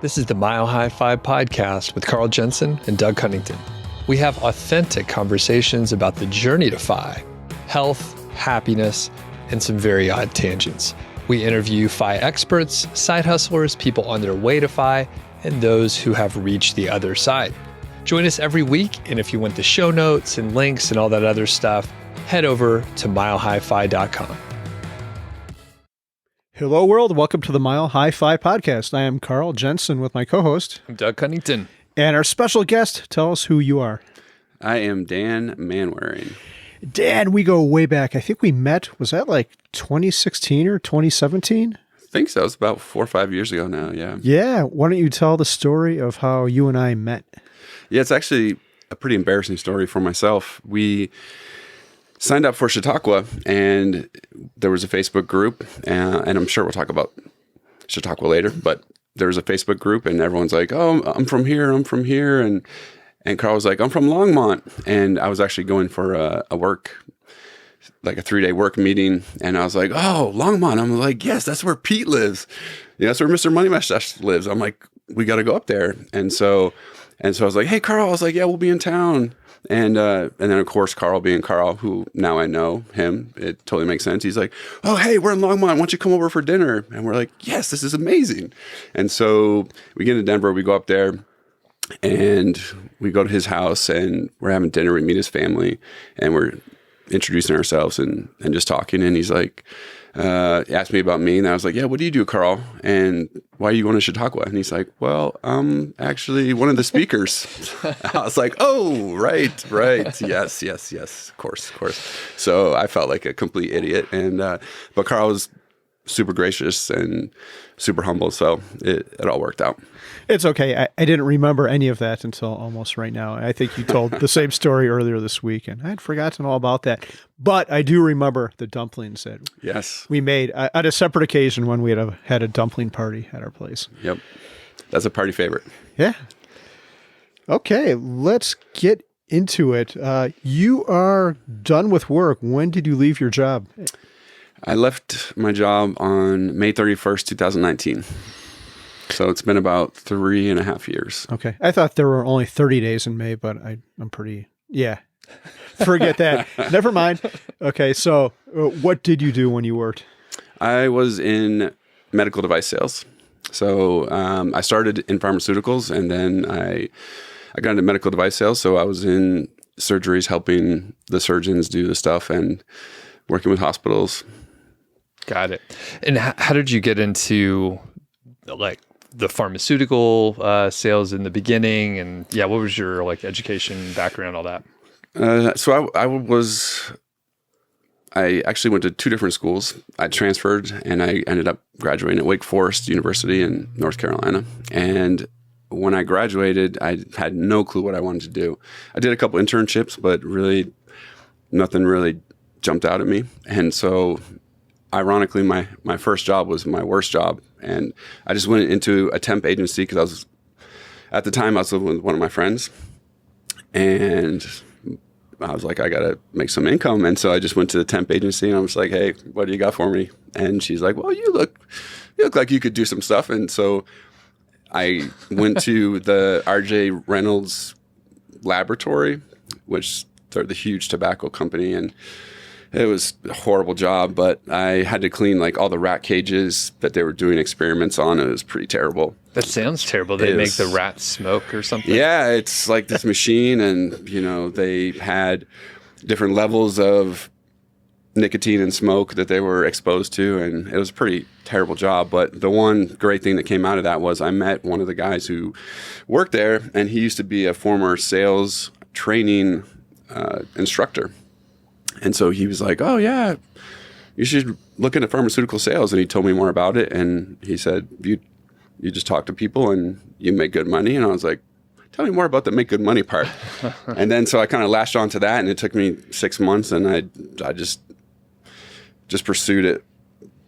This is the Mile High Five podcast with Carl Jensen and Doug Cunnington. We have authentic conversations about the journey to FI, health, happiness, and some very odd tangents. We interview FI experts, side hustlers, people on their way to FI, and those who have reached the other side. Join us every week, and if you want the show notes and links and all that other stuff, head over to milehighfi.com. Hello, world. Welcome to the Mile High Fi podcast. I am Carl Jensen with my co-host. I'm Doug Cunnington. And our special guest, tell us who you are. I am Dan Manwaring. Dan, we go way back. I think we met, was that like 2016 or 2017? I think so. It's about 4 or 5 years ago now, yeah. Yeah. Why don't you tell the story of how you and I met? Yeah, it's actually a pretty embarrassing story for myself. We signed up for Chautauqua, and there was a Facebook group, and I'm sure we'll talk about Chautauqua later, but there was a Facebook group, and everyone's like, oh, I'm from here, and Carl was like, I'm from Longmont, and I was actually going for a work, like a 3-day work meeting, and I was like, oh, Longmont. I'm like, yes, that's where Pete lives. Yeah, that's where Mr. Money Mustache lives. I'm like, we got to go up there, and so I was like, hey, Carl. I was like, yeah, we'll be in town. And then, of course, Carl being Carl, who now I know him, it totally makes sense. He's like, oh, hey, we're in Longmont. Why don't you come over for dinner? And we're like, yes, this is amazing. And so we get into Denver. We go up there, and we go to his house, and we're having dinner. We meet his family, and we're introducing ourselves and just talking. And he's like, asked me about me, and I was like, yeah, what do you do, Carl? And why are you going to Chautauqua? And he's like, well, I'm actually one of the speakers. I was like, oh, right. Yes, of course. So I felt like a complete idiot. And, but Carl was super gracious and super humble. So it all worked out. It's okay. I didn't remember any of that until almost right now. I think you told the same story earlier this week, and I had forgotten all about that. But I do remember the dumplings that we made at a separate occasion when we had a dumpling party at our place. Yep. That's a party favorite. Yeah. Okay, let's get into it. You are done with work. When did you leave your job? I left my job on May 31st, 2019. So it's been about 3.5 years. Okay. I thought there were only 30 days in May, but I'm pretty, forget that. Never mind. Okay. So what did you do when you worked? I was in medical device sales. So I started in pharmaceuticals, and then I got into medical device sales. So I was in surgeries helping the surgeons do the stuff and working with hospitals. Got it. And how did you get into like the pharmaceutical sales in the beginning? And what was your like education background, all that? So I actually went to 2 different schools. I transferred, and I ended up graduating at Wake Forest University in North Carolina. And when I graduated, I had no clue what I wanted to do. I did a couple internships, but really nothing really jumped out at me. And so ironically, my first job was my worst job. And I just went into a temp agency because at the time I was living with one of my friends. And I was like, I got to make some income. And so I just went to the temp agency, and I was like, hey, what do you got for me? And she's like, well, you look like you could do some stuff. And so I went to the RJ Reynolds laboratory, which they're the huge tobacco company. And it was a horrible job, but I had to clean like all the rat cages that they were doing experiments on. It was pretty terrible. That sounds terrible. They make the rats smoke or something? Yeah, it's like this machine, and they had different levels of nicotine and smoke that they were exposed to, and it was a pretty terrible job. But the one great thing that came out of that was I met one of the guys who worked there, and he used to be a former sales training instructor. And so he was like, oh, yeah, you should look into pharmaceutical sales. And he told me more about it. And he said, you just talk to people and you make good money. And I was like, tell me more about the make good money part. And then so I kind of lashed onto that. And it took me 6 months. And I just pursued it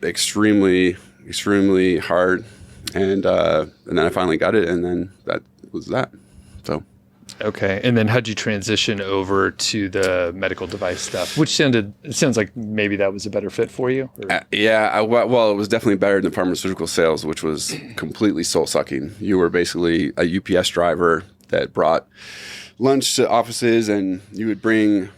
extremely, extremely hard. And then I finally got it. And then that was that. So. Okay. And then how'd you transition over to the medical device stuff, which it sounds like maybe that was a better fit for you? Well, it was definitely better than pharmaceutical sales, which was completely soul-sucking. You were basically a UPS driver that brought lunch to offices, and you would bring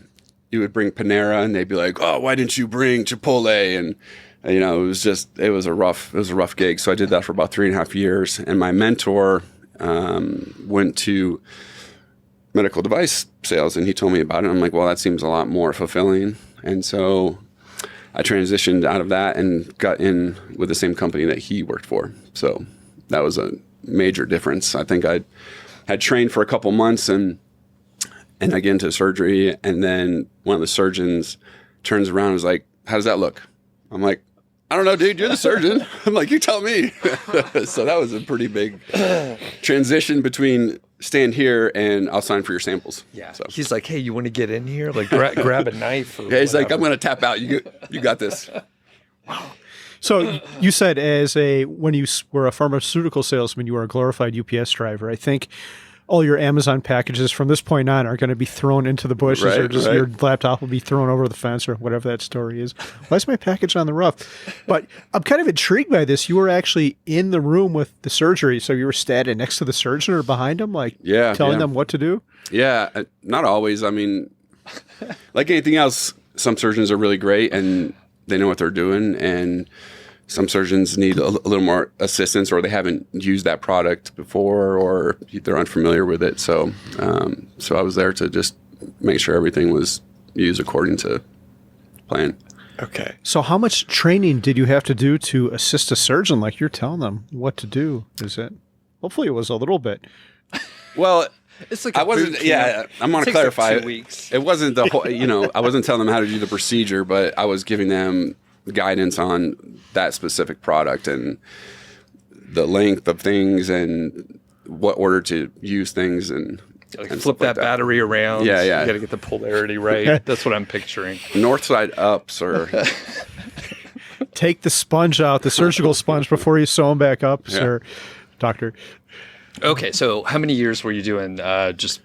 Panera, and they'd be like, "Oh, why didn't you bring Chipotle?" And it was a rough gig. So I did that for about 3.5 years, and my mentor went to medical device sales, and he told me about it. I'm like, well, that seems a lot more fulfilling. And so I transitioned out of that and got in with the same company that he worked for. So that was a major difference. I think I had trained for a couple months and I get into surgery, and then one of the surgeons turns around and is like, "How does that look?" I'm like, "I don't know, dude, you're the surgeon." I'm like, "You tell me." So that was a pretty big transition between stand here and I'll sign for your samples. Yeah. So he's like, "Hey, you want to get in here? Like grab a knife." Or yeah, he's whatever. like, "I'm going to tap out. You got this." So you said when you were a pharmaceutical salesman, you were a glorified UPS driver. I think all your Amazon packages from this point on are going to be thrown into the bushes, or just your laptop will be thrown over the fence, or whatever that story is. Why is my package on the roof? But I'm kind of intrigued by this. You were actually in the room with the surgery, so you were standing next to the surgeon or behind him, telling them what to do? Yeah, not always. I mean, like anything else, some surgeons are really great and they know what they're doing, and some surgeons need a little more assistance, or they haven't used that product before, or they're unfamiliar with it. So, so I was there to just make sure everything was used according to plan. Okay. So how much training did you have to do to assist a surgeon? Like, you're telling them what to do. Hopefully it was a little bit. Well, It's like I wasn't. Yeah, I'm going to clarify. Like 2 weeks. It wasn't the whole. I wasn't telling them how to do the procedure, but I was giving them guidance on that specific product and the length of things and what order to use things and flip that battery around. Yeah. You got to get the polarity right. That's what I'm picturing. North side ups or Take the sponge out, the surgical sponge, before you sew them back up, sir, doctor. Okay, so how many years were you doing just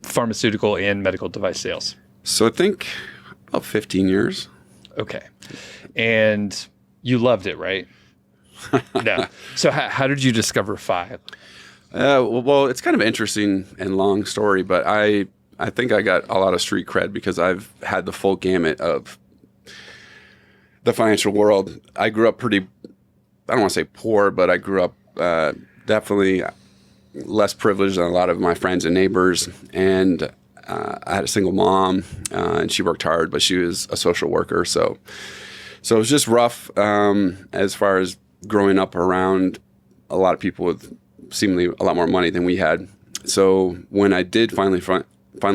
pharmaceutical and medical device sales? So I think about 15 years. Okay. And you loved it, right? No. So how did you discover FIREy? Well, it's kind of an interesting and long story, but I think I got a lot of street cred because I've had the full gamut of the financial world. I grew up I don't want to say poor, but I grew up definitely less privileged than a lot of my friends and neighbors. And I had a single mom, and she worked hard, but she was a social worker. So it was just rough as far as growing up around a lot of people with seemingly a lot more money than we had. So when I did finally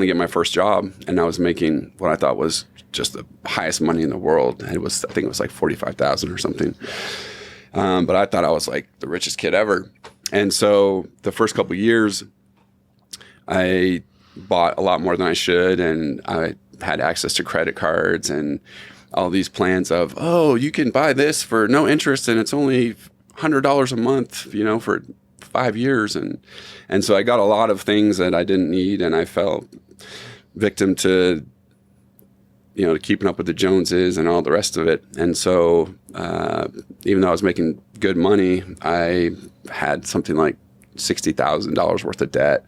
get my first job, and I was making what I thought was just the highest money in the world, I think it was like $45,000 or something. But I thought I was like the richest kid ever. And so the first couple of years, I bought a lot more than I should, and I had access to credit cards and all these plans of, oh, you can buy this for no interest, and it's only $100 a month, for 5 years. And so I got a lot of things that I didn't need, and I fell victim to keeping up with the Joneses and all the rest of it. And so even though I was making good money, I had something like $60,000 worth of debt.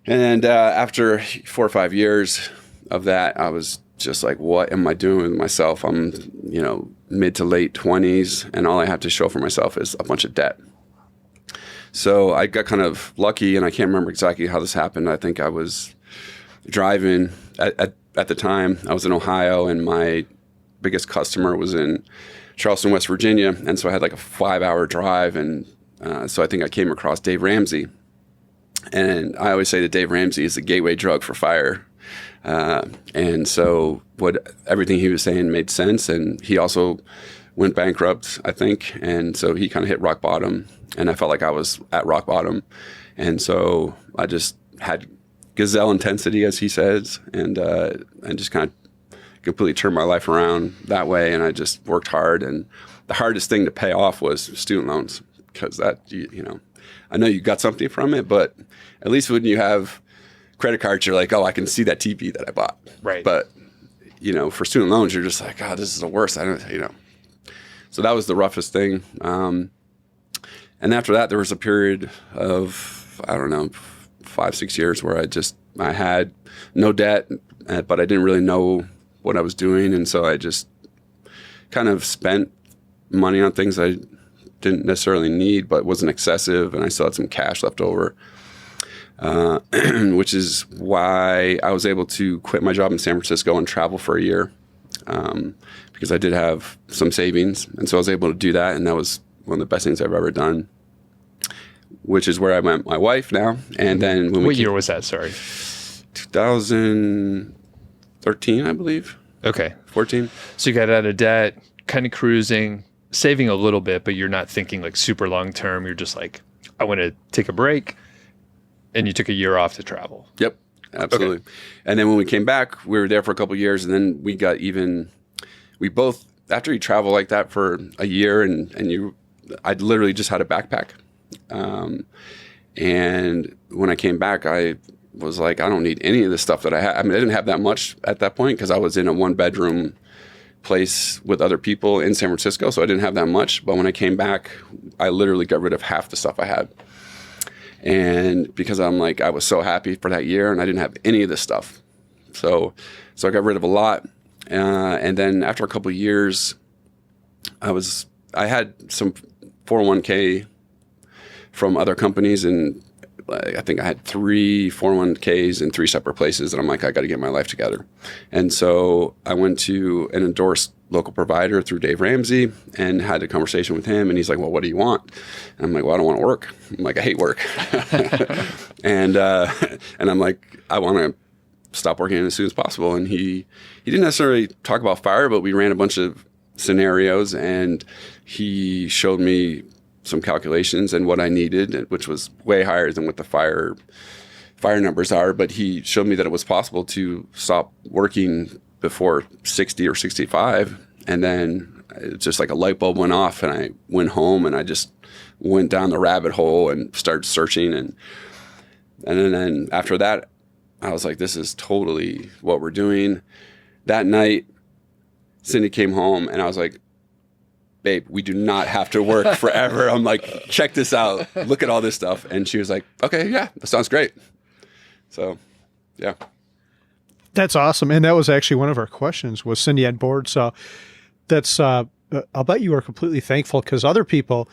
And after 4 or 5 years of that, I was just like, what am I doing with myself? I'm, mid to late 20s, and all I have to show for myself is a bunch of debt. So I got kind of lucky, and I can't remember exactly how this happened. I think I was driving at the time. I was in Ohio, and my biggest customer was in Charleston, West Virginia. And so I had like a 5-hour drive. And so I think I came across Dave Ramsey. And I always say that Dave Ramsey is the gateway drug for FIREy. And so everything he was saying made sense. And he also went bankrupt, I think. And so he kind of hit rock bottom. And I felt like I was at rock bottom. And so I just had gazelle intensity, as he says, and just kind of completely turned my life around that way. And I just worked hard. And the hardest thing to pay off was student loans, because that, I know you got something from it, but at least when you have credit cards, you're like, oh, I can see that TV that I bought. Right. But, for student loans, you're just like, God, this is the worst. So that was the roughest thing. And after that, there was a period of, I don't know, 5-6 years where I had no debt, but I didn't really know what I was doing. And so I just kind of spent money on things I didn't necessarily need, but wasn't excessive. And I still had some cash left over, which is why I was able to quit my job in San Francisco and travel for a year, because I did have some savings. And so I was able to do that. And that was one of the best things I've ever done, which is where I met my wife now. And then what year was that? Sorry. 2013, I believe. Okay. 14. So you got out of debt, kind of cruising, saving a little bit, but you're not thinking like super long term. You're just like, I want to take a break. And you took a year off to travel. Yep, absolutely. Okay. And then when we came back, we were there for a couple of years, and then we both, after you travel like that for a year, I literally just had a backpack. And when I came back, I was like, I don't need any of the stuff that I had. I mean, I didn't have that much at that point because I was in a 1-bedroom place with other people in San Francisco, so I didn't have that much. But when I came back, I literally got rid of half the stuff I had. And because I was so happy for that year, and I didn't have any of this stuff. So I got rid of a lot. And then after a couple of years, I had some 401k from other companies, and I think I had 3 401ks in 3 separate places. And I'm like, I got to get my life together. And so I went to an endorsed local provider through Dave Ramsey and had a conversation with him. And he's like, well, what do you want? And I'm like, well, I don't want to work. I'm like, I hate work. and I'm like, I want to stop working as soon as possible. And he didn't necessarily talk about FIREy, but we ran a bunch of scenarios, and he showed me some calculations and what I needed, which was way higher than what the FIREy numbers are. But he showed me that it was possible to stop working before 60 or 65. And then it's just like a light bulb went off, and I went home and I just went down the rabbit hole and started searching. And then after that, I was like, this is totally what we're doing. That night, Cindy came home, and I was like, babe, we do not have to work forever. I'm like, check this out. Look at all this stuff. And she was like, okay, yeah, that sounds great. So, yeah. That's awesome. And that was actually one of our questions, was Cindy on board? So that's, I'll bet you are completely thankful, because other people,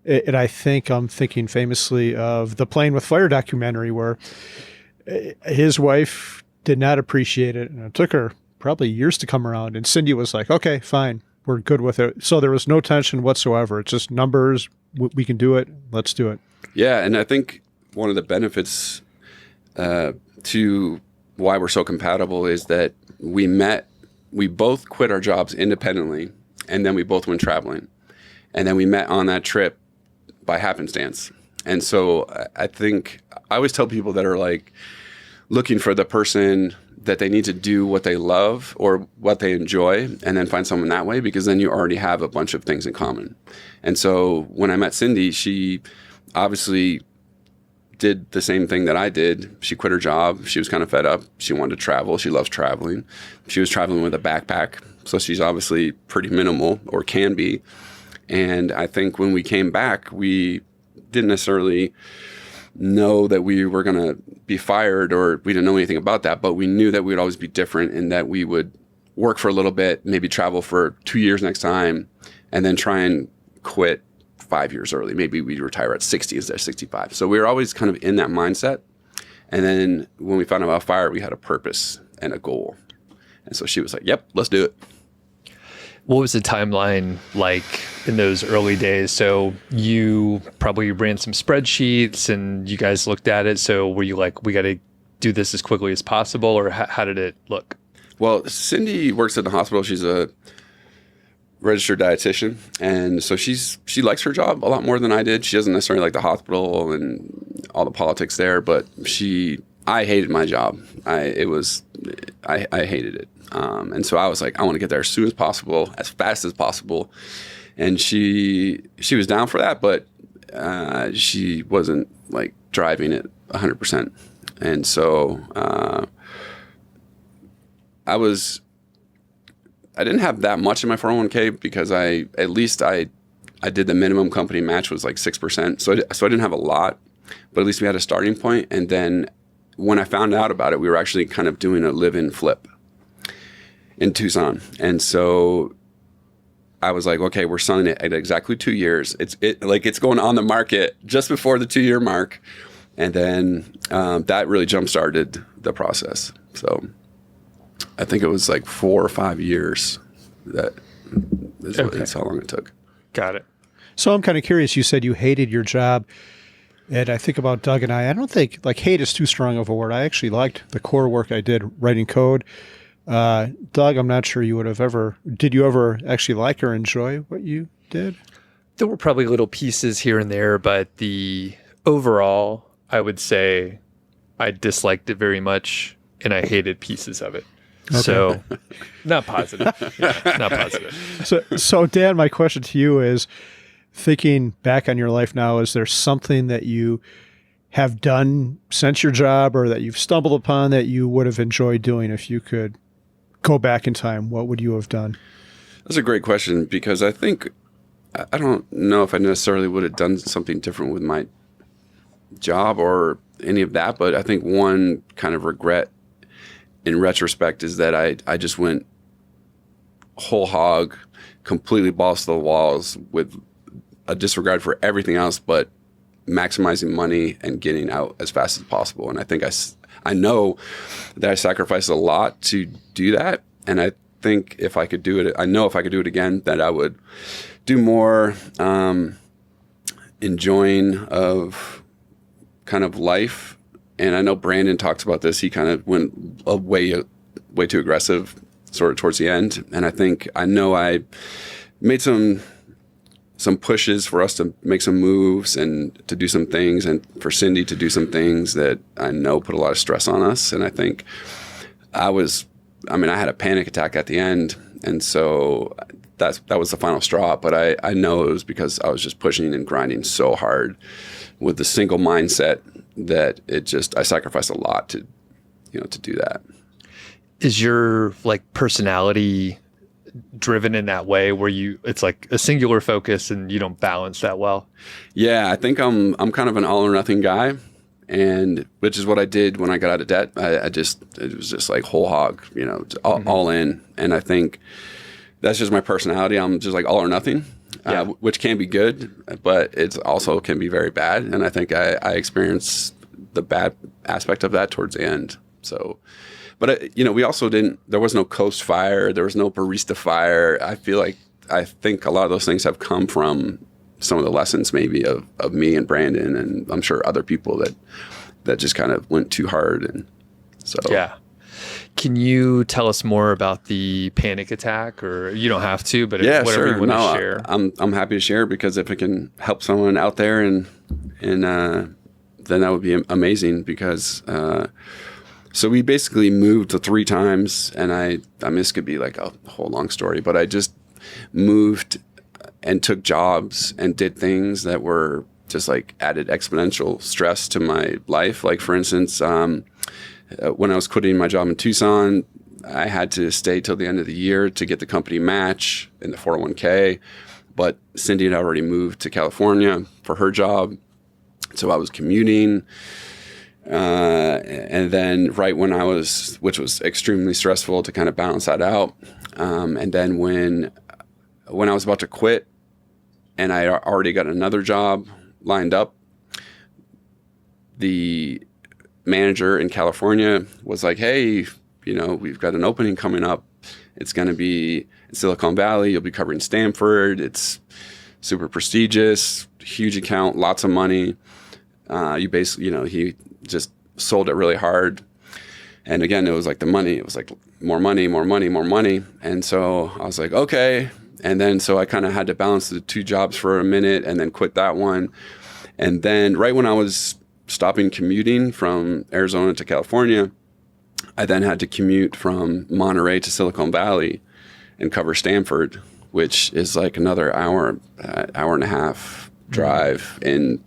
and I think I'm thinking famously of the Playing with Fire documentary, where his wife did not appreciate it. And it took her probably years to come around. And Cindy was like, okay, fine, we're good with it. So there was no tension whatsoever. It's just numbers. We can do it. Let's do it. Yeah. And I think one of the benefits to why we're so compatible is that we both quit our jobs independently, and then we both went traveling. And then we met on that trip by happenstance. And so I think I always tell people that are like looking for the person that they need to do what they love or what they enjoy, and then find someone that way, because then you already have a bunch of things in common. And so when I met Cindy, she obviously did the same thing that I did. She quit her job. She was kind of fed up. She wanted to travel. She loves traveling. She was traveling with a backpack. So she's obviously pretty minimal, or can be. And I think when we came back, we didn't necessarily know that we were going to be fired, or we didn't know anything about that, but we knew that we would always be different, in that we would work for a little bit, maybe travel for 2 years next time, and then try and quit 5 years early. Maybe we'd retire at 60 instead of 65. So we were always kind of in that mindset. And then when we found out about FIREy, we had a purpose and a goal. And so she was like, yep, let's do it. What was the timeline like in those early days? So you probably ran some spreadsheets and you guys looked at it. So were you like, we got to do this as quickly as possible, or how did it look? Well, Cindy works at the hospital. She's a registered dietitian. And so she likes her job a lot more than I did. She doesn't necessarily like the hospital and all the politics there, but I hated my job. I hated it. And so I was like, I want to get there as soon as possible, as fast as possible. And she was down for that, but she wasn't like driving it 100%. And so I didn't have that much in my 401k because I did the minimum company match was like 6%. So I didn't have a lot, but at least we had a starting point. And then when I found out about it, we were actually kind of doing a live-in flip in Tucson. And so I was like, okay, we're selling it at exactly 2 years. It's going on the market just before the 2-year mark. And then that really jump-started the process. So I think it was like 4 or 5 years. That's how long it took. Got it. So I'm kind of curious. You said you hated your job. And I think about Doug and I don't think, like, hate is too strong of a word. I actually liked the core work I did writing code. Doug, I'm not sure you would have did you ever actually like or enjoy what you did? There were probably little pieces here and there, but the overall, I would say I disliked it very much and I hated pieces of it. Okay. So not positive. Not positive. So Dan, my question to you is, thinking back on your life now, is there something that you have done since your job or that you've stumbled upon that you would have enjoyed doing if you could go back in time? What would you have done? That's a great question because I think, I don't know if I necessarily would have done something different with my job or any of that, but I think one kind of regret in retrospect is that I just went whole hog, completely balls to the walls with a disregard for everything else but maximizing money and getting out as fast as possible. And I think I know that I sacrificed a lot to do that. And I think if I could do it, I know if I could do it again, that I would do more enjoying of kind of life. And I know Brandon talks about this. He kind of went way too aggressive sort of towards the end. And I know I made some pushes for us to make some moves and to do some things, and for Cindy to do some things that I know put a lot of stress on us. And I think I had a panic attack at the end. And so that was the final straw. But I know it was because I was just pushing and grinding so hard with the single mindset that I sacrificed a lot to do that. Is your personality driven in that way where it's like a singular focus and you don't balance that well? Yeah, I think I'm kind of an all or nothing guy, and which is what I did when I got out of debt. It was just like whole hog, all in. And I think that's just my personality. I'm just like all or nothing. Yeah. Which can be good, but it's also can be very bad. And I think I experienced the bad aspect of that towards the end. So, but we also there was no Coast Fire. There was no Barista Fire. I think a lot of those things have come from some of the lessons maybe of me and Brandon, and I'm sure other people that just kind of went too hard. And so, yeah. Can you tell us more about the panic attack, or you don't have to, but whatever sure. you want to share? I'm happy to share because if it can help someone out there, and then that would be amazing. Because so we basically moved 3 times, and I mean this could be like a whole long story, but I just moved and took jobs and did things that were just like added exponential stress to my life. Like for instance, when I was quitting my job in Tucson, I had to stay till the end of the year to get the company match in the 401k. But Cindy had already moved to California for her job. So I was commuting. And then right when which was extremely stressful to kind of balance that out. And then when I was about to quit and I already got another job lined up, the manager in California was like, hey, we've got an opening coming up. It's going to be in Silicon Valley. You'll be covering Stanford. It's super prestigious, huge account, lots of money. You basically, he just sold it really hard. And again, it was like the money. It was like more money, more money, more money. And so I was like, okay. And then so I kind of had to balance the 2 jobs for a minute and then quit that one. And then right when I was stopping commuting from Arizona to California, I then had to commute from Monterey to Silicon Valley and cover Stanford, which is like another hour and a half drive in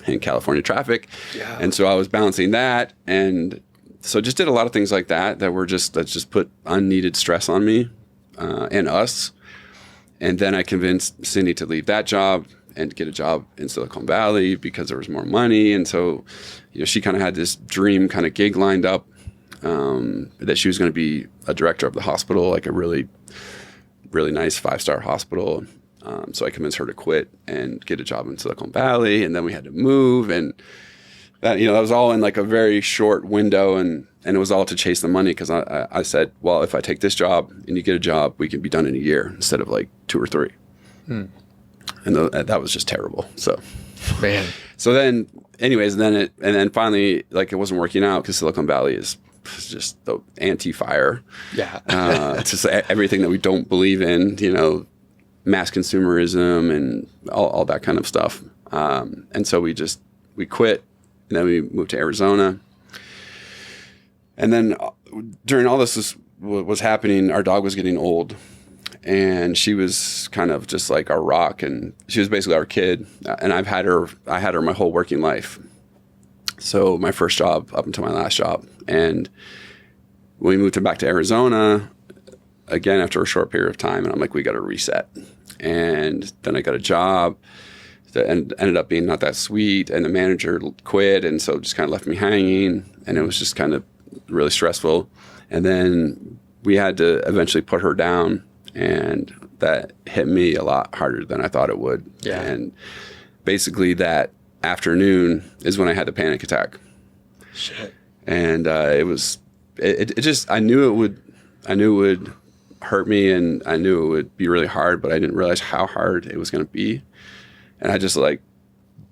in California traffic. Yeah. And so I was balancing that. And so just did a lot of things like that that just put unneeded stress on me and us. And then I convinced Cindy to leave that job and get a job in Silicon Valley because there was more money. And so, she kind of had this dream kind of gig lined up that she was going to be a director of the hospital, like a really, really nice 5-star hospital. So I convinced her to quit and get a job in Silicon Valley. And then we had to move. And that, that was all in like a very short window. And it was all to chase the money because I said, well, if I take this job and you get a job, we can be done in a year instead of like 2 or 3. And that was just terrible. So, man. So then, anyways, and then finally, like it wasn't working out because Silicon Valley is just the anti-FIRE. Yeah. It's just everything that we don't believe in, mass consumerism and all that kind of stuff. And so we quit, and then we moved to Arizona. And then during all this was happening, our dog was getting old. And she was kind of just like our rock, and she was basically our kid. And I had her my whole working life. So my first job up until my last job. And when we moved back to Arizona, again, after a short period of time, and I'm like, we got to reset. And then I got a job that ended up being not that sweet, and the manager quit, and so just kind of left me hanging, and it was just kind of really stressful. And then we had to eventually put her down, and that hit me a lot harder than I thought it would. Yeah. And basically that afternoon is when I had the panic attack. Shit. And it just, I knew it would hurt me, and I knew it would be really hard, but I didn't realize how hard it was going to be. And I just it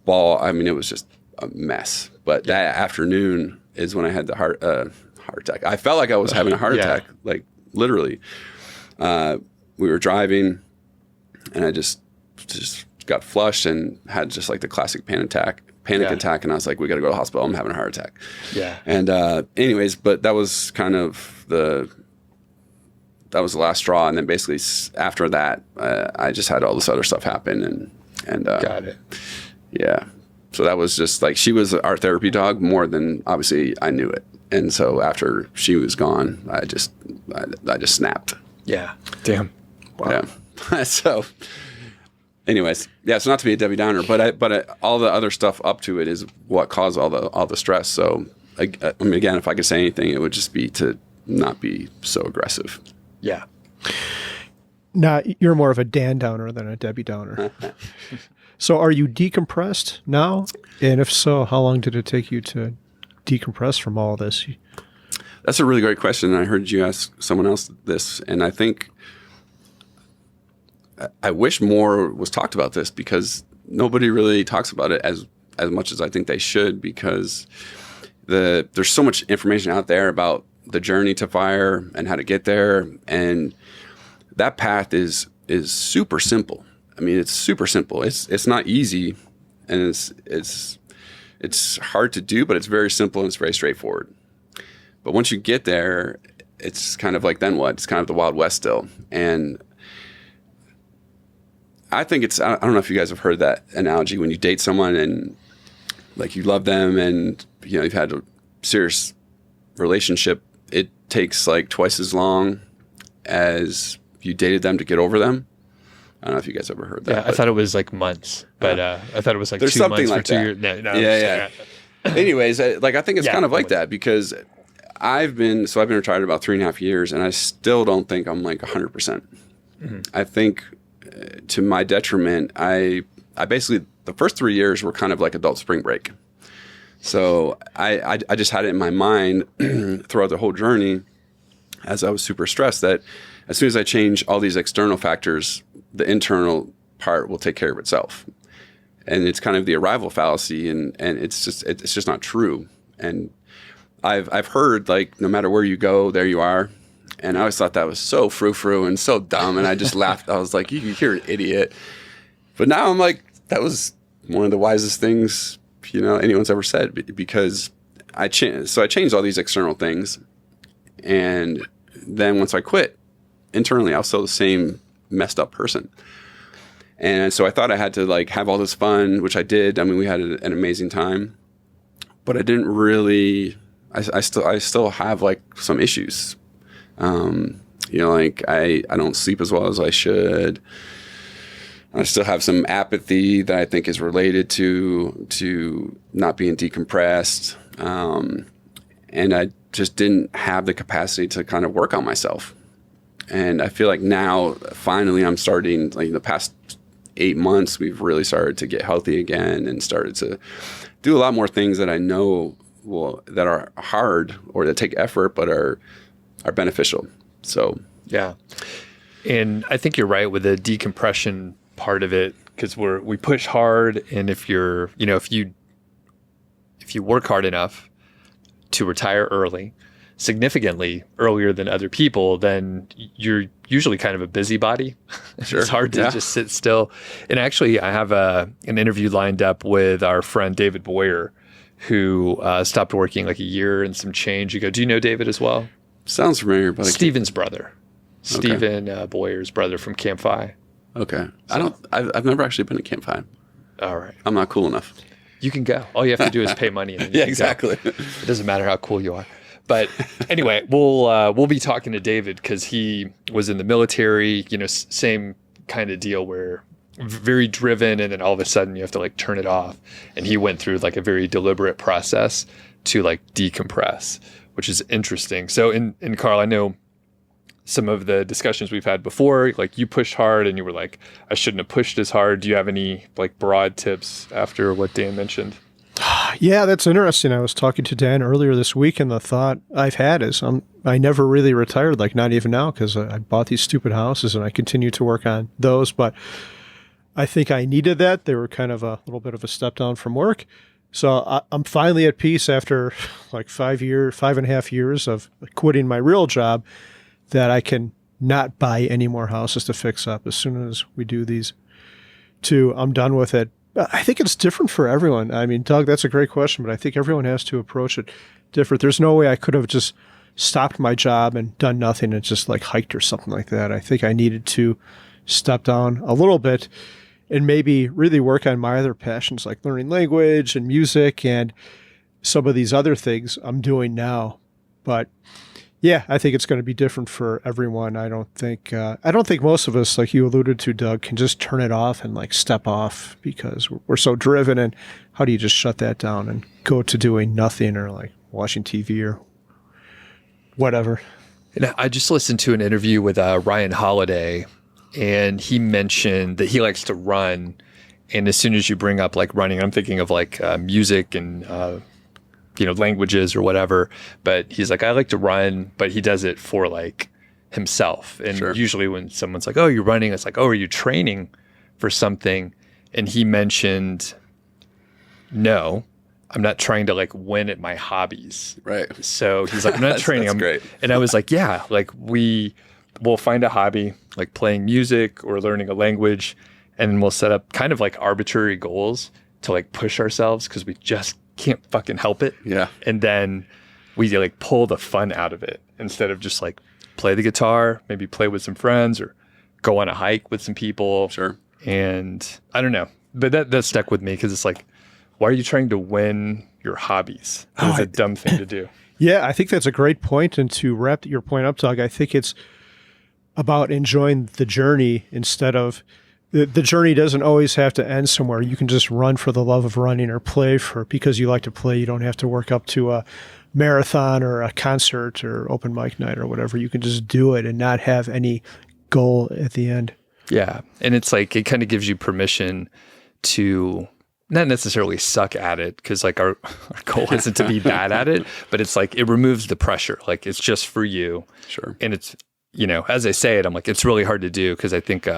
was just a mess. But that afternoon is when I had the heart attack. I felt like I was having a heart attack, like literally. We were driving, and I just got flushed and had just like the classic panic attack. And I was like, we got to go to the hospital. I'm having a heart attack. Yeah. And anyways, but that was kind of the last straw. And then basically after that, I just had all this other stuff happen, and got it. Yeah. So that was just like, she was our therapy dog more than obviously I knew it. And so after she was gone, I just snapped. Yeah. Damn. Wow. Yeah. So anyways, yeah, so not to be a Debbie Downer, but all the other stuff up to it is what caused all the stress. So I mean, again, if I could say anything, it would just be to not be so aggressive. Yeah. Now, you're more of a Dan Downer than a Debbie Downer. So are you decompressed now? And if so, how long did it take you to decompress from all this? That's a really great question. I heard you ask someone else this, and I think I wish more was talked about this, because nobody really talks about it as much as I think they should, because there's so much information out there about the journey to FIRE and how to get there, and that path is super simple. I mean, it's super simple. It's not easy, and it's hard to do, but it's very simple and it's very straightforward. But once you get there, it's kind of like, then what? It's kind of the Wild West still. And I think I don't know if you guys have heard that analogy, when you date someone and like you love them and you've had a serious relationship, it takes like twice as long as you dated them to get over them. I don't know if you guys ever heard that. Yeah, I thought it was like months, but I thought it was like there's 2 something months like for 2 that. years. No, yeah. Anyways, I think it's kind of like that, because I've been retired about 3.5 years, and I still don't think I'm like 100%. Mm-hmm. I think to my detriment, I basically, the first 3 years were kind of like adult spring break. So I just had it in my mind throughout the whole journey, as I was super stressed, that as soon as I change all these external factors, the internal part will take care of itself. And it's kind of the arrival fallacy, and it's just not true. And I've heard, like, no matter where you go, there you are. And I always thought that was so frou-frou and so dumb, and I just laughed. I was like, you're an idiot. But now I'm like, that was one of the wisest things anyone's ever said, because I changed all these external things, and then once I quit, internally I was still the same messed up person. And so I thought I had to like have all this fun, which I did. I mean, we had an amazing time, but I didn't really, I still have like some issues. You know, like I don't sleep as well as I should. I still have some apathy that I think is related to not being decompressed. And I just didn't have the capacity to kind of work on myself. And I feel like now, finally, I'm starting, like the past 8 months, we've really started to get healthy again and started to do a lot more things that I know that are hard or that take effort, but are beneficial. So, yeah. And I think you're right with the decompression part of it, because we push hard, and if you work hard enough to retire early, significantly earlier than other people, then you're usually kind of a busybody. Sure. It's hard to just sit still. And actually, I have an interview lined up with our friend David Boyer, who stopped working like a year and some change ago. Do you know David as well? Sounds familiar, but Stephen's brother. Stephen Boyer's brother from Camp FI. Okay. I've never actually been to Camp FI. All right. I'm not cool enough. You can go. All you have to do is pay money. And then you Yeah, can exactly. go. It doesn't matter how cool you are. But anyway, we'll be talking to David because he was in the military, same kind of deal where very driven, and then all of a sudden you have to like turn it off. And he went through like a very deliberate process to like decompress, which is interesting. So in Carl, I know some of the discussions we've had before, like you pushed hard and you were like, I shouldn't have pushed as hard. Do you have any like broad tips after what Dan mentioned? Yeah, that's interesting. I was talking to Dan earlier this week, and the thought I've had is I never really retired, like not even now, because I bought these stupid houses and I continue to work on those. But I think I needed that. They were kind of a little bit of a step down from work. So I'm finally at peace after like 5.5 years of quitting my real job, that I can not buy any more houses to fix up. As soon as we do these two, I'm done with it. I think it's different for everyone. I mean, Doug, that's a great question, but I think everyone has to approach it different. There's no way I could have just stopped my job and done nothing and just like hiked or something like that. I think I needed to step down a little bit and maybe really work on my other passions, like learning language and music and some of these other things I'm doing now. But yeah, I think it's going to be different for everyone. I don't think most of us, like you alluded to, Doug, can just turn it off and like step off because we're so driven. And how do you just shut that down and go to doing nothing or like watching TV or whatever? And I just listened to an interview with Ryan Holiday, and he mentioned that he likes to run. And as soon as you bring up like running, I'm thinking of like music and languages or whatever, but he's like, I like to run, but he does it for like himself. And Sure. Usually when someone's like, oh, you're running, it's like, oh, are you training for something? And he mentioned, no, I'm not trying to like win at my hobbies. Right. So he's like, I'm not training. That's great. And I was like, yeah, like we'll find a hobby, like playing music or learning a language, and we'll set up kind of like arbitrary goals to like push ourselves because we just can't fucking help it. Yeah. And then we like pull the fun out of it instead of just like play the guitar, maybe play with some friends or go on a hike with some people. Sure. And I don't know, but that stuck with me because it's like, why are you trying to win your hobbies? It's a dumb thing to do. Yeah, I think that's a great point. And to wrap your point up, Doug, I think it's about enjoying the journey instead of the journey doesn't always have to end somewhere. You can just run for the love of running or play because you like to play. You don't have to work up to a marathon or a concert or open mic night or whatever. You can just do it and not have any goal at the end. Yeah. And it's like, it kind of gives you permission to not necessarily suck at it, because like our goal isn't to be bad at it, but it's like, it removes the pressure. Like it's just for you. Sure. And it's, as I say it, I'm like, it's really hard to do because I think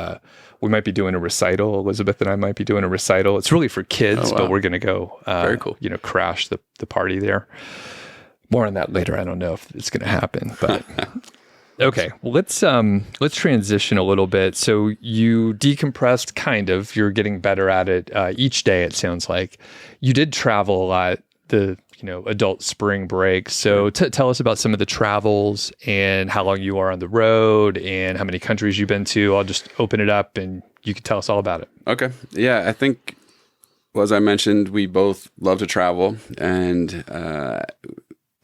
we might be doing a recital. Elizabeth and I might be doing a recital. It's really for kids, but we're going to go, very cool. Crash the party there. More on that later. I don't know if it's going to happen, but okay. Well, let's transition a little bit. So you decompressed, kind of. You're getting better at it each day. It sounds like you did travel a lot. The adult spring break. So tell us about some of the travels and how long you are on the road and how many countries you've been to. I'll just open it up and you could tell us all about it. Okay. Yeah, I think, well, as I mentioned, we both love to travel, and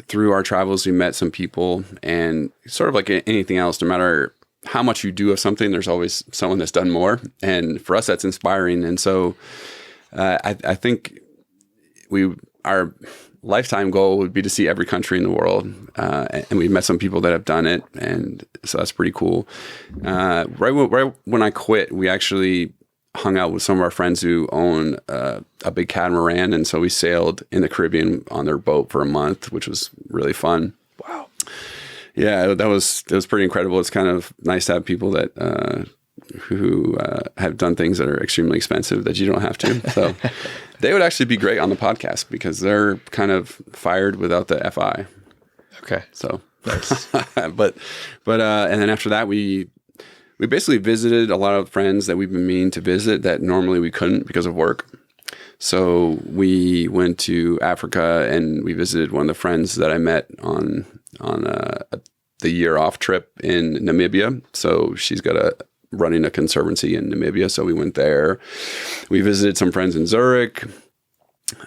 through our travels, we met some people, and sort of like anything else, no matter how much you do of something, there's always someone that's done more. And for us, that's inspiring. And so I think our lifetime goal would be to see every country in the world. And we've met some people that have done it. And so that's pretty cool. Right when I quit, we actually hung out with some of our friends who own a big catamaran. And so we sailed in the Caribbean on their boat for a month, which was really fun. Wow. Yeah, it was pretty incredible. It's kind of nice to have people that who have done things that are extremely expensive that you don't have to. So they would actually be great on the podcast because they're kind of fired without the FI. Okay. So nice. but and then after that we basically visited a lot of friends that we've been meaning to visit that normally we couldn't because of work. So we went to Africa and we visited one of the friends that I met on the year off trip in Namibia. So she's running a conservancy in Namibia. So we went there. We visited some friends in Zurich.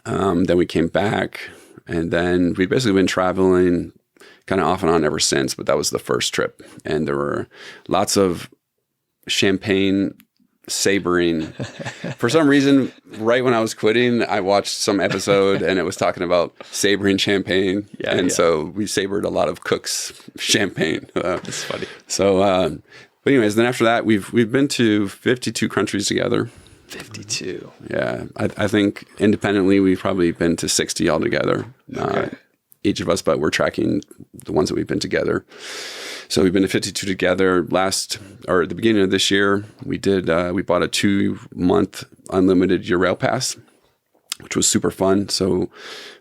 Then we came back, and then we've basically been traveling kind of off and on ever since. But that was the first trip, and there were lots of champagne savoring. For some reason, right when I was quitting, I watched some episode and it was talking about savoring champagne. So we savored a lot of Cook's champagne. That's funny. So, but anyways, then after that, we've been to 52 countries together. 52. Yeah. I think independently, we've probably been to 60 altogether. Okay. Each of us, but we're tracking the ones that we've been together. So we've been to 52 together. At the beginning of this year, we bought a 2-month unlimited Eurail pass, which was super fun. So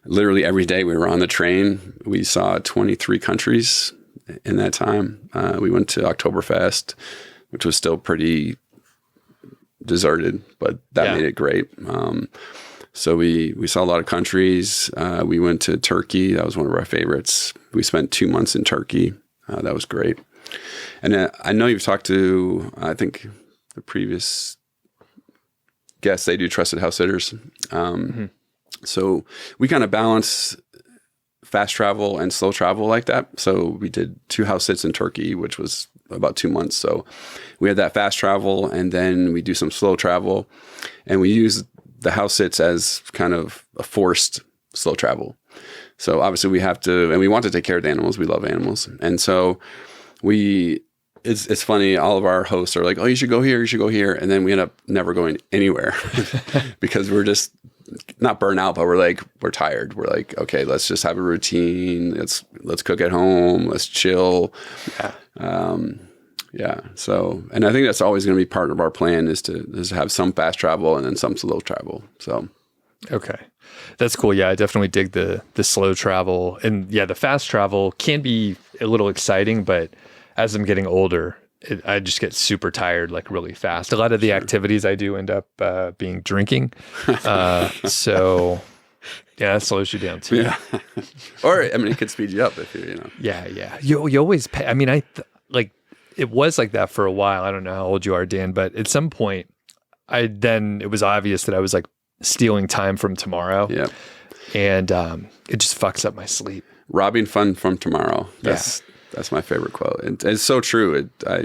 literally every day we were on the train. We saw 23 countries in that time. We went to Oktoberfest, which was still pretty deserted, but that made it great. So we saw a lot of countries. We went to Turkey. That was one of our favorites. We spent 2 months in Turkey. That was great. And I know you've talked to, I think, the previous guests. They do Trusted House Sitters. So we kind of balance fast travel and slow travel like that. So we did 2 house sits in Turkey, which was about 2 months. So we had that fast travel, and then we do some slow travel. And we use the house sits as kind of a forced slow travel. So obviously we have to, and we want to take care of the animals. We love animals. And so it's funny. All of our hosts are like, oh, you should go here. You should go here. And then we end up never going anywhere because we're just not burnt out, but we're tired. We're like, okay, let's just have a routine. Let's cook at home. Let's chill. Yeah. So, and I think that's always going to be part of our plan is to have some fast travel and then some slow travel. So. Okay. That's cool. Yeah, I definitely dig the slow travel. And yeah, the fast travel can be a little exciting, but as I'm getting older, I just get super tired like really fast. A lot of the activities I do end up being drinking. So yeah, that slows you down too. Yeah. Or, I mean, it could speed you up if you know. Yeah. You always pay. I mean, it was like that for a while. I don't know how old you are, Dan, but at some point it was obvious that I was like stealing time from tomorrow. Yeah. And it just fucks up my sleep. Robbing fun from tomorrow. That's my favorite quote. It's so true. I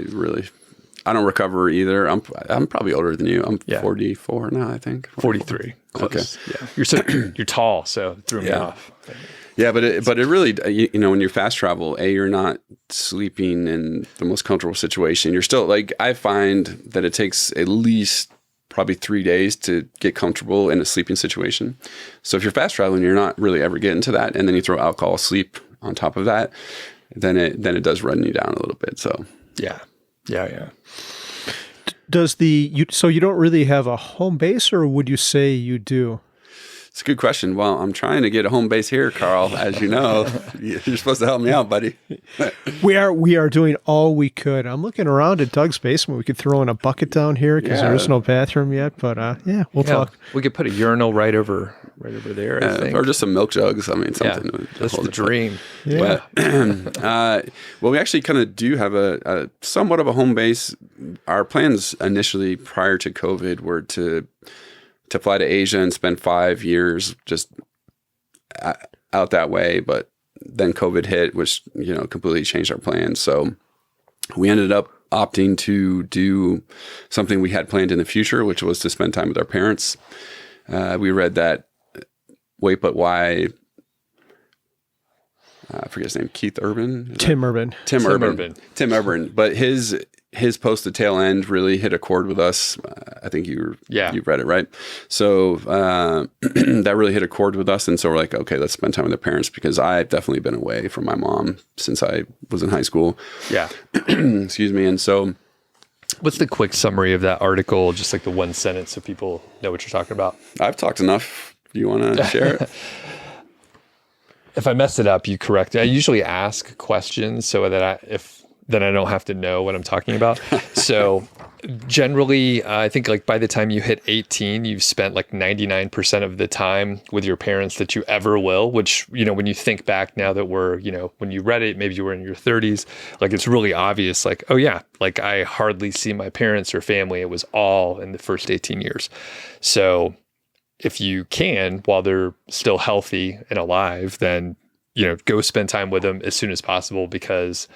don't recover either. I'm probably older than you. I'm 44 now, I think. 43. Close. Okay. Yeah. You're tall, so it threw me off. Yeah, but it really, when you fast travel, you're not sleeping in the most comfortable situation. You're still I find that it takes at least probably 3 days to get comfortable in a sleeping situation. So if you're fast traveling, you're not really ever getting to that. And then you throw alcohol, sleep on top of that, then it does run you down a little bit. So yeah. So you don't really have a home base, or would you say you do? It's a good question. Well, I'm trying to get a home base here, Carl. As you know, you're supposed to help me out, buddy. We are doing all we could. I'm looking around at Doug's basement. We could throw in a bucket down here because there is no bathroom yet. But we'll talk. We could put a urinal right over there. I think, or just some milk jugs. I mean, something. That's the dream. Yeah. But, well, we actually kind of do have a somewhat of a home base. our plans initially prior to COVID were to fly to Asia and spend 5 years just out that way. But then COVID hit, which, completely changed our plans. So we ended up opting to do something we had planned in the future, which was to spend time with our parents. We read that Wait But Why, I forget his name, Keith Urban? Tim Urban. Tim Urban. But his post, The Tail End, really hit a chord with us. I think you read it, right? So that really hit a chord with us. And so we're like, okay, let's spend time with our parents, because I've definitely been away from my mom since I was in high school. Yeah. Excuse me. And so... What's the quick summary of that article? Just like the one sentence so people know what you're talking about. I've talked enough. Do you want to share it? If I messed it up, you correct it. I usually ask questions so that then I don't have to know what I'm talking about. So generally, I think like by the time you hit 18, you've spent like 99% of the time with your parents that you ever will, which, when you think back now that we're, when you read it, maybe you were in your 30s, like it's really obvious, like, oh yeah, like I hardly see my parents or family. It was all in the first 18 years. So if you can, while they're still healthy and alive, then, go spend time with them as soon as possible, because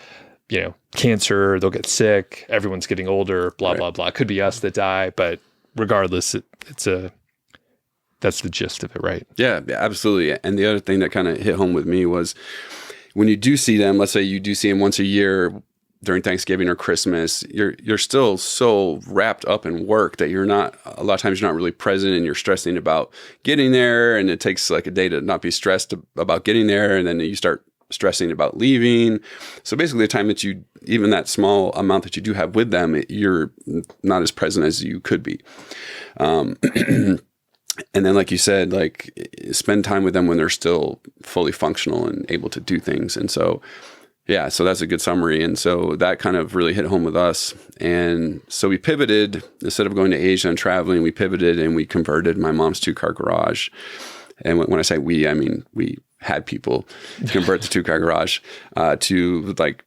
cancer, they'll get sick, everyone's getting older, blah, blah, blah. It could be us that die, but regardless, that's the gist of it, right? Yeah, absolutely. And the other thing that kind of hit home with me was when you do see them, let's say you do see them once a year during Thanksgiving or Christmas, you're still so wrapped up in work that a lot of times you're not really present, and you're stressing about getting there, and it takes like a day to not be stressed about getting there, and then you start stressing about leaving. So basically the time that even that small amount that you do have with them, you're not as present as you could be. And then, like you said, like spend time with them when they're still fully functional and able to do things. And so, yeah, so that's a good summary. And so that kind of really hit home with us. And so we pivoted, instead of going to Asia and traveling, we pivoted and we converted my mom's 2-car garage. And when I say we, I mean, we had people convert the 2-car garage to like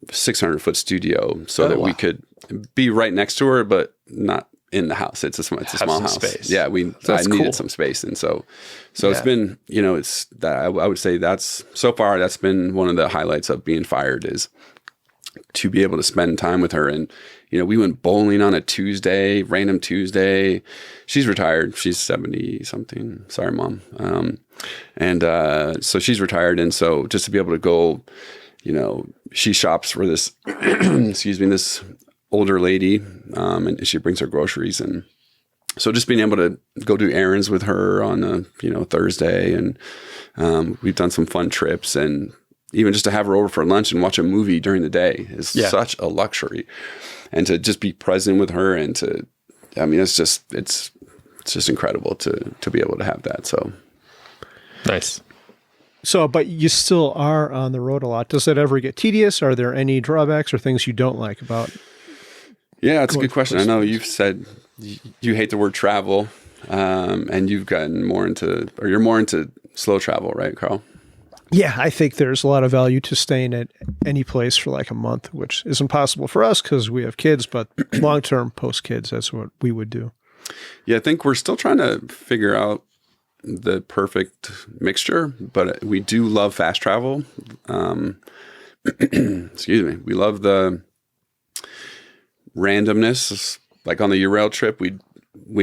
600-foot studio, so that we could be right next to her, but not in the house. It's a small house. Space. Yeah, I needed some space, and so it's been, it's that I would say that's been one of the highlights of being fired, is to be able to spend time with her. And we went bowling on a Tuesday, random Tuesday. She's retired. She's 70 something. Sorry, Mom. And so she's retired. And so just to be able to go, she shops for this, this older lady, and she brings her groceries. And so just being able to go do errands with her on a, Thursday. And we've done some fun trips, and even just to have her over for lunch and watch a movie during the day is such a luxury. And to just be present with her, and it's just incredible to be able to have that. So nice. So, but you still are on the road a lot. Does that ever get tedious? Are there any drawbacks or things you don't like about? Yeah, that's a good question. I know you've said you hate the word travel, and you've gotten you're more into slow travel, right, Carl? Yeah, I think there's a lot of value to staying at any place for like a month, which isn't possible for us because we have kids, but long-term post-kids, that's what we would do. Yeah, I think we're still trying to figure out the perfect mixture, but we do love fast travel. Excuse me. We love the randomness. Like on the Eurail trip, we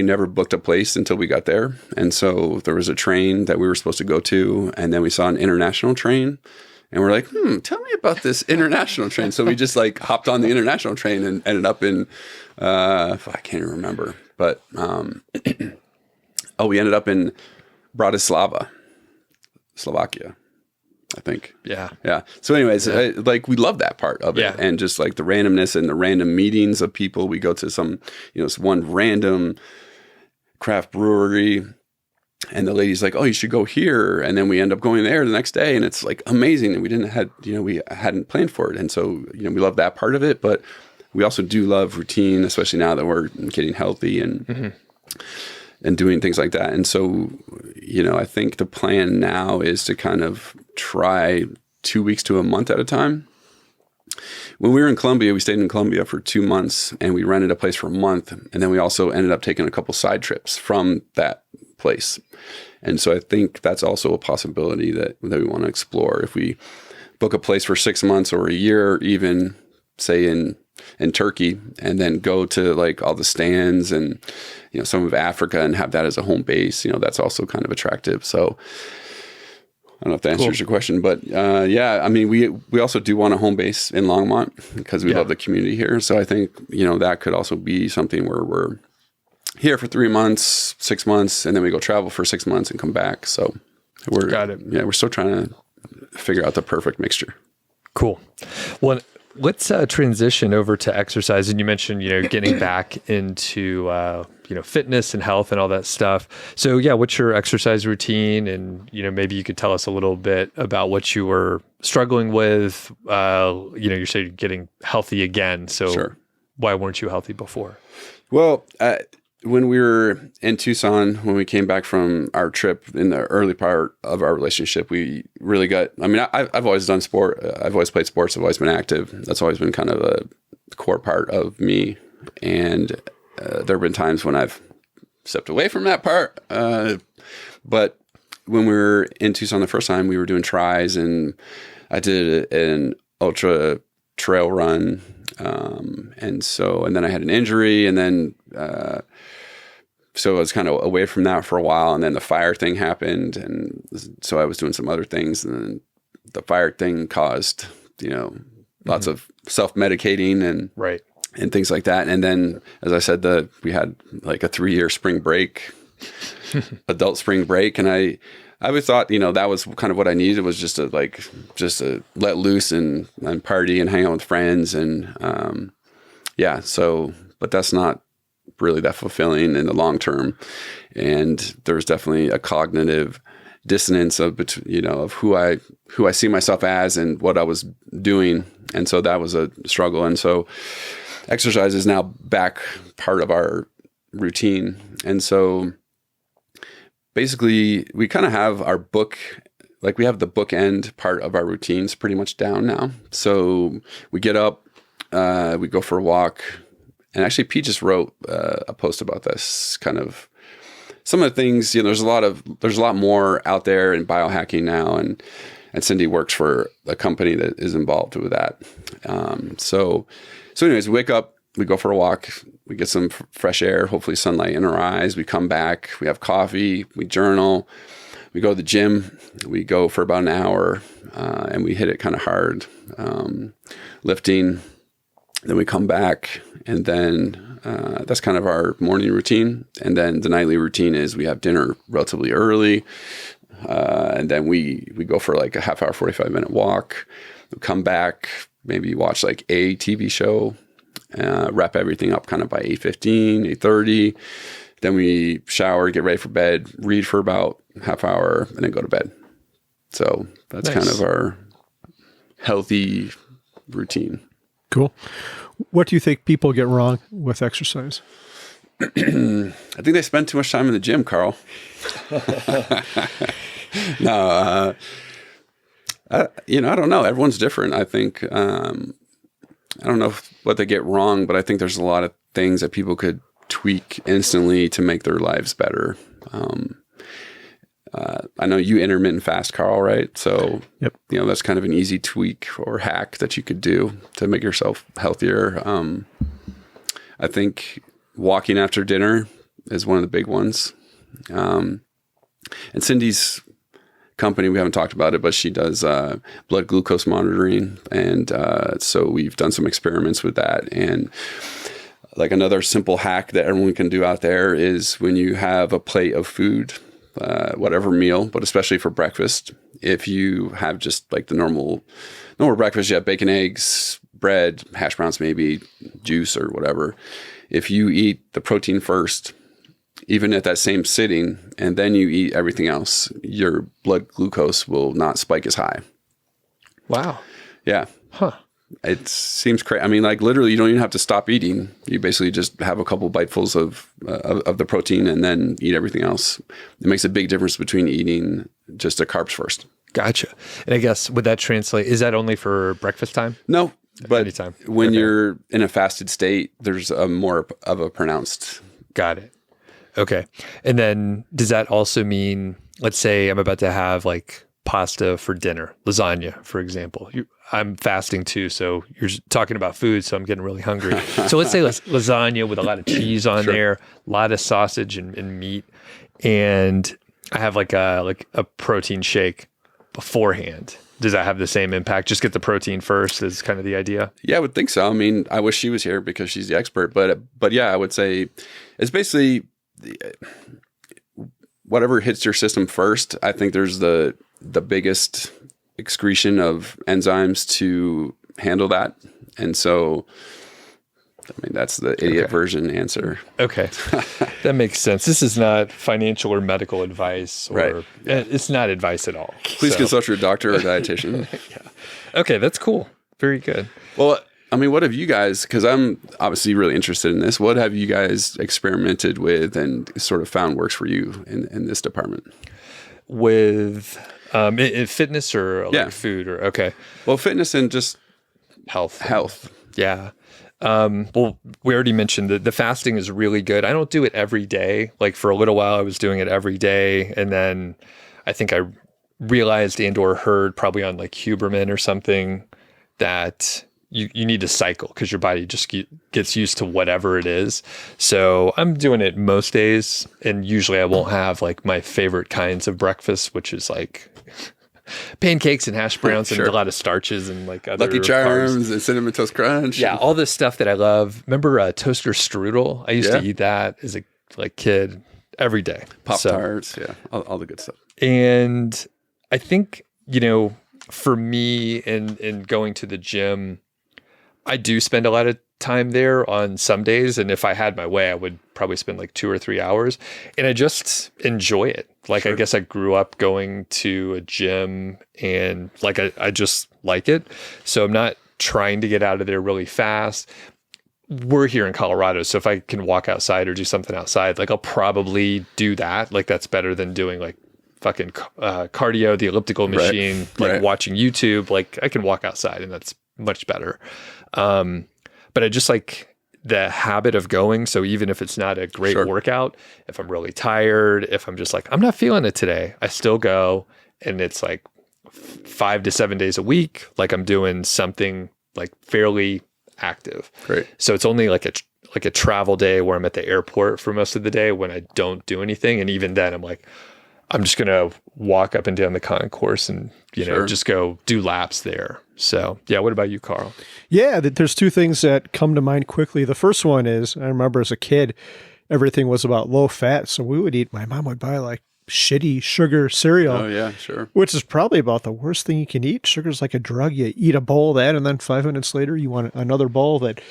never booked a place until we got there. And so there was a train that we were supposed to go to, and then we saw an international train, and we're like, tell me about this international train. So we just like hopped on the international train and ended up in, I can't even remember, but, we ended up in Bratislava, Slovakia, I think. Yeah. Yeah. So anyways, like we love that part of it, and just like the randomness and the random meetings of people. We go to some, one random craft brewery, and the lady's like, oh, you should go here. And then we end up going there the next day, and it's like amazing. And we hadn't planned for it. And so, we love that part of it, but we also do love routine, especially now that we're getting healthy and doing things like that. And so, I think the plan now is to kind of try 2 weeks to a month at a time. When we were in Columbia, we stayed in Columbia for 2 months, and we rented a place for a month. And then we also ended up taking a couple side trips from that place. And so I think that's also a possibility that we want to explore. If we book a place for 6 months or a year, even say in Turkey, and then go to like all the stands and, some of Africa and have that as a home base, that's also kind of attractive. So I don't know if that answers your question, but yeah, I mean, we also do want a home base in Longmont because we love the community here. So I think, that could also be something where we're here for 3 months, 6 months, and then we go travel for 6 months and come back. So Got it. Yeah, we're still trying to figure out the perfect mixture. Cool. Well, let's transition over to exercise. And you mentioned, getting back into, fitness and health and all that stuff. So yeah, what's your exercise routine? And, maybe you could tell us a little bit about what you were struggling with. You said you're getting healthy again. So Sure. Why weren't you healthy before? Well, when we were in Tucson, when we came back from our trip in the early part of our relationship, we really I've always done sport. I've always played sports. I've always been active. That's always been kind of a core part of me. And there have been times when I've stepped away from that part. But when we were in Tucson the first time, we were doing tries, and I did an ultra trail run. And then I had an injury, and then, so I was kind of away from that for a while, and then the fire thing happened. And so I was doing some other things, and then the fire thing caused, lots of self-medicating and things like that. And then, as I said, we had like a 3-year spring break, adult spring break. And I always thought, that was kind of what I needed, was just to let loose and party and hang out with friends. And, but that's not really that fulfilling in the long term. And there's definitely a cognitive dissonance of who I see myself as and what I was doing. And so that was a struggle. And so exercise is now back part of our routine. And so basically we kind of have we have the bookend part of our routines pretty much down now. So we get up, we go for a walk. And actually, Pete just wrote a post about this, kind of some of the things. There's a lot more out there in biohacking now, and Cindy works for a company that is involved with that. So anyways, we wake up, we go for a walk, we get some fresh air, hopefully sunlight in our eyes. We come back, we have coffee, we journal, we go to the gym, we go for about an hour, and we hit it kind of hard, lifting. Then we come back, and then that's kind of our morning routine. And then the nightly routine is we have dinner relatively early, and then we go for like a half hour, 45-minute walk. We come back, maybe watch like a TV show, wrap everything up kind of by 8:15, 8:30. Then we shower, get ready for bed, read for about half hour, and then go to bed. So that's kind of our healthy routine. Cool. What do you think people get wrong with exercise? I think they spend too much time in the gym, Carl. No, I don't know. Everyone's different. I think, I don't know what they get wrong, but I think there's a lot of things that people could tweak instantly to make their lives better. I know you intermittent fast, Carl, right? So, yep. That's kind of an easy tweak or hack that you could do to make yourself healthier. I think walking after dinner is one of the big ones. And Cindy's company, we haven't talked about it, but she does blood glucose monitoring. And so we've done some experiments with that. And like another simple hack that everyone can do out there is when you have a plate of food, whatever meal, but especially for breakfast, if you have just like the normal breakfast, you have bacon, eggs, bread, hash browns, maybe juice or whatever. If you eat the protein first, even at that same sitting, and then you eat everything else, your blood glucose will not spike as high. Wow. Yeah. Huh. It seems crazy. I mean, like literally, you don't even have to stop eating. You basically just have a couple bitefuls of the protein and then eat everything else. It makes a big difference between eating just the carbs first. Gotcha. And I guess would that translate? Is that only for breakfast time? No. But anytime. When you're in a fasted state, there's a more of a pronounced. Got it. Okay. And then does that also mean, let's say I'm about to have like pasta for dinner, lasagna, for example. I'm fasting too, so you're talking about food, so I'm getting really hungry. So let's say lasagna with a lot of cheese on there, a lot of sausage and meat, and I have like a protein shake beforehand. Does that have the same impact? Just get the protein first is kind of the idea? Yeah, I would think so. I mean, I wish she was here because she's the expert, but yeah, I would say it's basically whatever hits your system first. I think there's the biggest excretion of enzymes to handle that. And so, I mean, that's the idiot version answer. Okay. That makes sense. This is not financial or medical advice, or it's not advice at all. Please consult your doctor or dietitian. Yeah. Okay, that's cool. Very good. Well, I mean, what have you guys, because I'm obviously really interested in this, what have you guys experimented with and sort of found works for you in this department? With in fitness or like food or, okay. Well, fitness and just health. Yeah. Well, we already mentioned that the fasting is really good. I don't do it every day. Like for a little while, I was doing it every day. And then I think I realized and or heard probably on like Huberman or something that you need to cycle because your body just gets used to whatever it is. So I'm doing it most days. And usually I won't have like my favorite kinds of breakfast, which is like pancakes and hash browns and a lot of starches and like other Lucky Charms carbs. And Cinnamon Toast Crunch. Yeah, all this stuff that I love. Remember toaster strudel? I used to eat that as a kid every day. Pop-Tarts, all the good stuff. And I think, for me in going to the gym, I do spend a lot of time there on some days. And if I had my way, I would probably spend like 2 or 3 hours. And I just enjoy it. Like, I guess I grew up going to a gym and like, I just like it. So I'm not trying to get out of there really fast. We're here in Colorado. So if I can walk outside or do something outside, like I'll probably do that. Like that's better than doing like fucking cardio, the elliptical machine, watching YouTube. Like I can walk outside and that's much better. But I just like the habit of going. So even if it's not a great workout, if I'm really tired, if I'm just like, I'm not feeling it today, I still go. And it's like 5 to 7 days a week. Like I'm doing something like fairly active. Great. So it's only like a travel day where I'm at the airport for most of the day when I don't do anything. And even then I'm like, I'm just going to walk up and down the concourse and, just go do laps there. So, yeah. What about you, Carl? Yeah, there's two things that come to mind quickly. The first one is, I remember as a kid, everything was about low fat. So my mom would buy like shitty sugar cereal. Oh, yeah, sure. Which is probably about the worst thing you can eat. Sugar's like a drug. You eat a bowl of that, and then 5 minutes later, you want another bowl of it.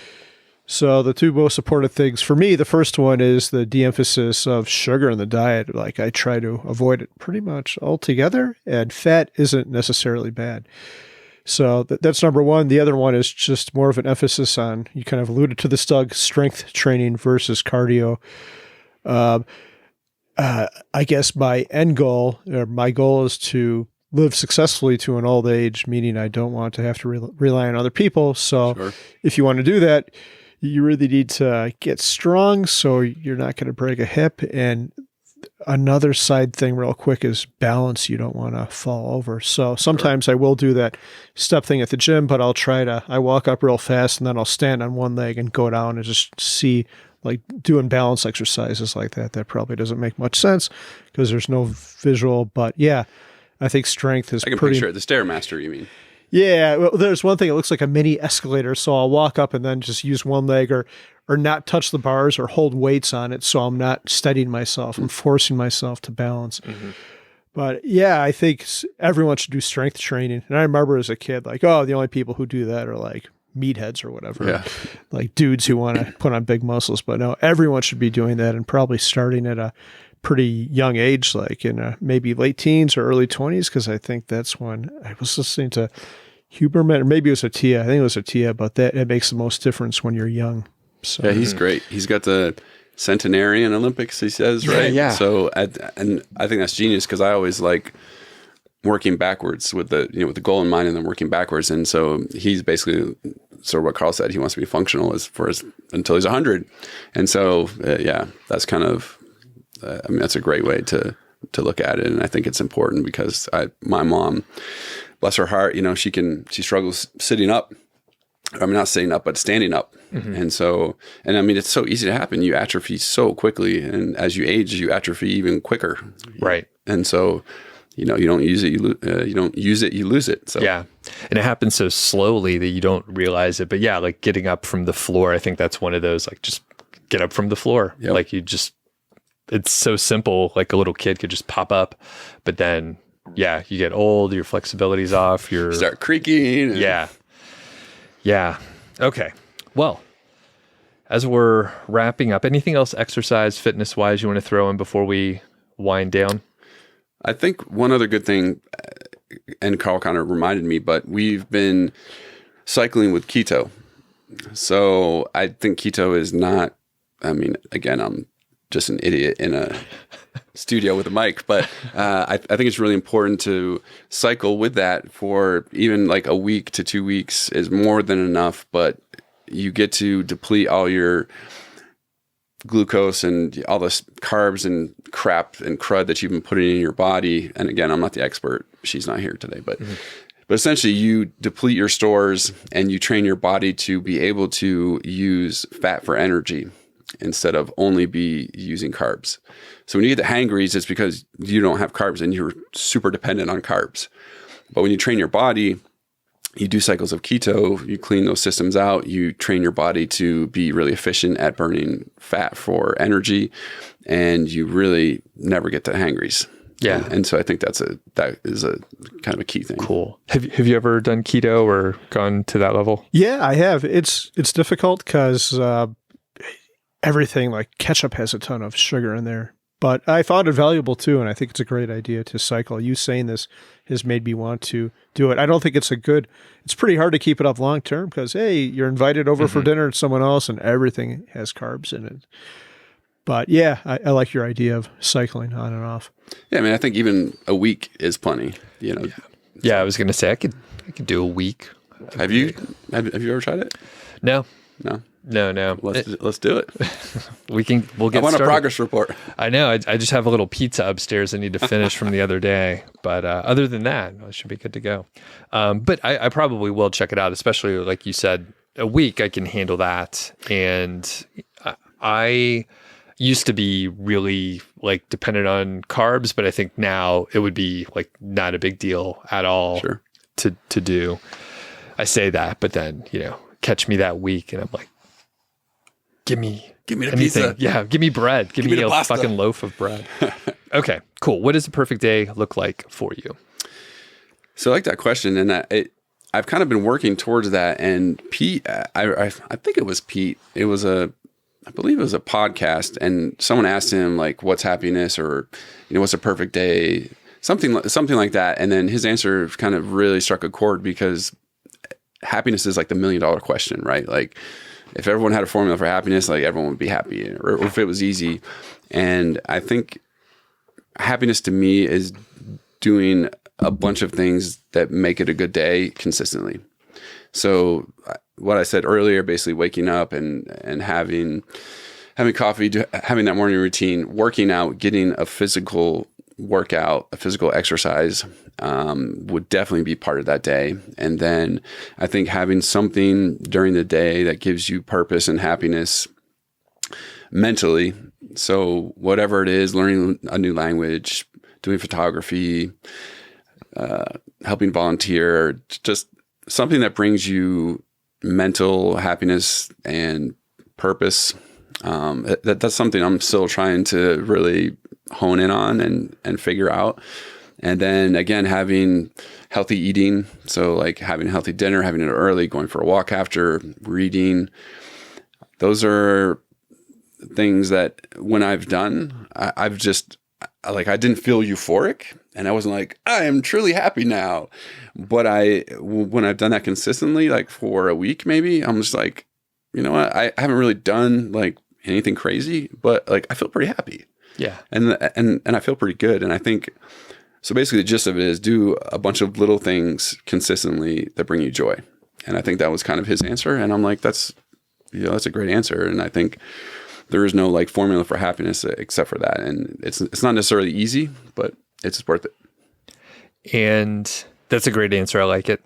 So the two most important things for me, the first one is the de-emphasis of sugar in the diet. Like I try to avoid it pretty much altogether, and fat isn't necessarily bad. So that's number one. The other one is just more of an emphasis on, you kind of alluded to this, Doug, strength training versus cardio. I guess my end goal, or my goal, is to live successfully to an old age, meaning I don't want to have to rely on other people. So if you want to do that, you really need to get strong so you're not going to break a hip. And another side thing real quick is balance. You don't want to fall over. So sometimes I will do that step thing at the gym, but I walk up real fast and then I'll stand on one leg and go down and just see, like doing balance exercises like that. That probably doesn't make much sense because there's no visual, but yeah, I think strength is pretty... I can picture it. The Stairmaster, you mean? Yeah, well, there's one thing, it looks like a mini escalator, so I'll walk up and then just use one leg or not touch the bars or hold weights on it, so I'm not steadying myself. I'm forcing myself to balance. Mm-hmm. But yeah, I think everyone should do strength training. And I remember as a kid, like, the only people who do that are like meatheads or whatever, like dudes who want to put on big muscles. But no, everyone should be doing that, and probably starting at a pretty young age, like in maybe late teens or early 20s, because I think that's when I was listening to Huberman, or maybe it was Attia. I think it was Attia, but it makes the most difference when you're young. So. Yeah, he's great. He's got the centenarian Olympics, he says, right? Yeah. So, and I think that's genius because I always like working backwards with the goal in mind and then working backwards. And so he's basically sort of what Carl said. He wants to be functional until he's 100. And so, that's kind of, that's a great way to look at it. And I think it's important because my mom, bless her heart, she struggles sitting up. I mean, not sitting up, but standing up. Mm-hmm. And I mean, it's so easy to happen. You atrophy so quickly. And as you age, you atrophy even quicker. Right. And so, you don't use it, you don't use it, you lose it. So yeah. And it happens so slowly that you don't realize it. But yeah, like getting up from the floor, I think that's one of those, like, just get up from the floor. Yep. Like it's so simple. Like a little kid could just pop up, but then, you get old, your flexibility's off, you start creaking. Yeah. Okay. Well, as we're wrapping up, anything else exercise, fitness wise, you want to throw in before we wind down? I think one other good thing, and Carl kind of reminded me, but we've been cycling with keto. So I think keto is not, I mean, again, I'm just an idiot in a studio with a mic, but I think it's really important to cycle with that for even like a week to 2 weeks is more than enough, but you get to deplete all your glucose and all the carbs and crap and crud that you've been putting in your body. And again, I'm not the expert. She's not here today, but essentially you deplete your stores and you train your body to be able to use fat for energy instead of only be using carbs. So when you get the hangries, it's because you don't have carbs and you're super dependent on carbs. But when you train your body, you do cycles of keto, you clean those systems out, you train your body to be really efficient at burning fat for energy, and you really never get the hangries. Yeah. And so I think that is a kind of a key thing. Cool. Have you ever done keto or gone to that level? Yeah, I have. It's difficult because everything, like ketchup has a ton of sugar in there. But I found it valuable too, and I think it's a great idea to cycle. You saying this has made me want to do it. I don't think it's pretty hard to keep it up long term because, hey, you're invited over for dinner at someone else and everything has carbs in it. But yeah, I like your idea of cycling on and off. Yeah, I mean, I think even a week is plenty, Yeah, I was going to say I could do a week. Have you ever tried it? No. No. Let's do it. We'll get started. I want a progress report. I know. I just have a little pizza upstairs I need to finish from the other day. But other than that, I should be good to go. But I probably will check it out, especially like you said, a week I can handle that. And I used to be really like dependent on carbs, but I think now it would be like not a big deal at all to do. I say that, but then, catch me that week and I'm like, Give me the anything. Pizza. Yeah, give me bread. Give me a fucking loaf of bread. Okay, cool. What does a perfect day look like for you? So I like that question, and I've kind of been working towards that. And Pete, I think it was Pete. I believe it was a podcast, and someone asked him like, "What's happiness?" or "What's a perfect day?" Something like that. And then his answer kind of really struck a chord because happiness is like the $1 million question, right? Like, if everyone had a formula for happiness, like everyone would be happy, or if it was easy. And I think happiness to me is doing a bunch of things that make it a good day consistently. So what I said earlier, basically waking up and having coffee, having that morning routine, working out, getting a physical workout, a physical exercise would definitely be part of that day. And then I think having something during the day that gives you purpose and happiness mentally. So whatever it is, learning a new language, doing photography, helping volunteer, just something that brings you mental happiness and purpose. That's something I'm still trying to really hone in on and figure out. And then again, having healthy eating. So like having a healthy dinner, having it early, going for a walk after, reading. Those are things that when I've done, I've just like, I didn't feel euphoric and I wasn't like, I am truly happy now. But when I've done that consistently, like for a week, maybe I'm just like, you know what? I haven't really done like anything crazy, but like, I feel pretty happy. Yeah. And I feel pretty good. And I think, so basically the gist of it is do a bunch of little things consistently that bring you joy. And I think that was kind of his answer. And I'm like, that's a great answer. And I think there is no like formula for happiness except for that. And it's not necessarily easy, but it's worth it. And that's a great answer. I like it.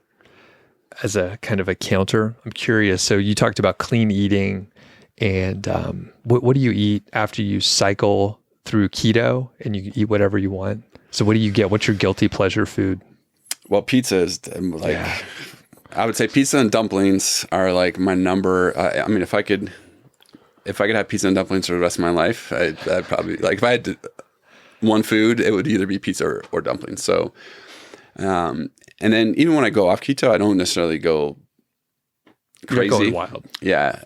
As a kind of a counter, I'm curious. So you talked about clean eating, and what do you eat after you cycle through keto and you eat whatever you want? So what do you get? What's your guilty pleasure food? Well, pizza is like, I would say pizza and dumplings are like my number. I mean, if I could have pizza and dumplings for the rest of my life, I'd probably, like, if I had one food, it would either be pizza or dumplings. So, and then even when I go off keto, I don't necessarily go crazy. You're going wild. Yeah.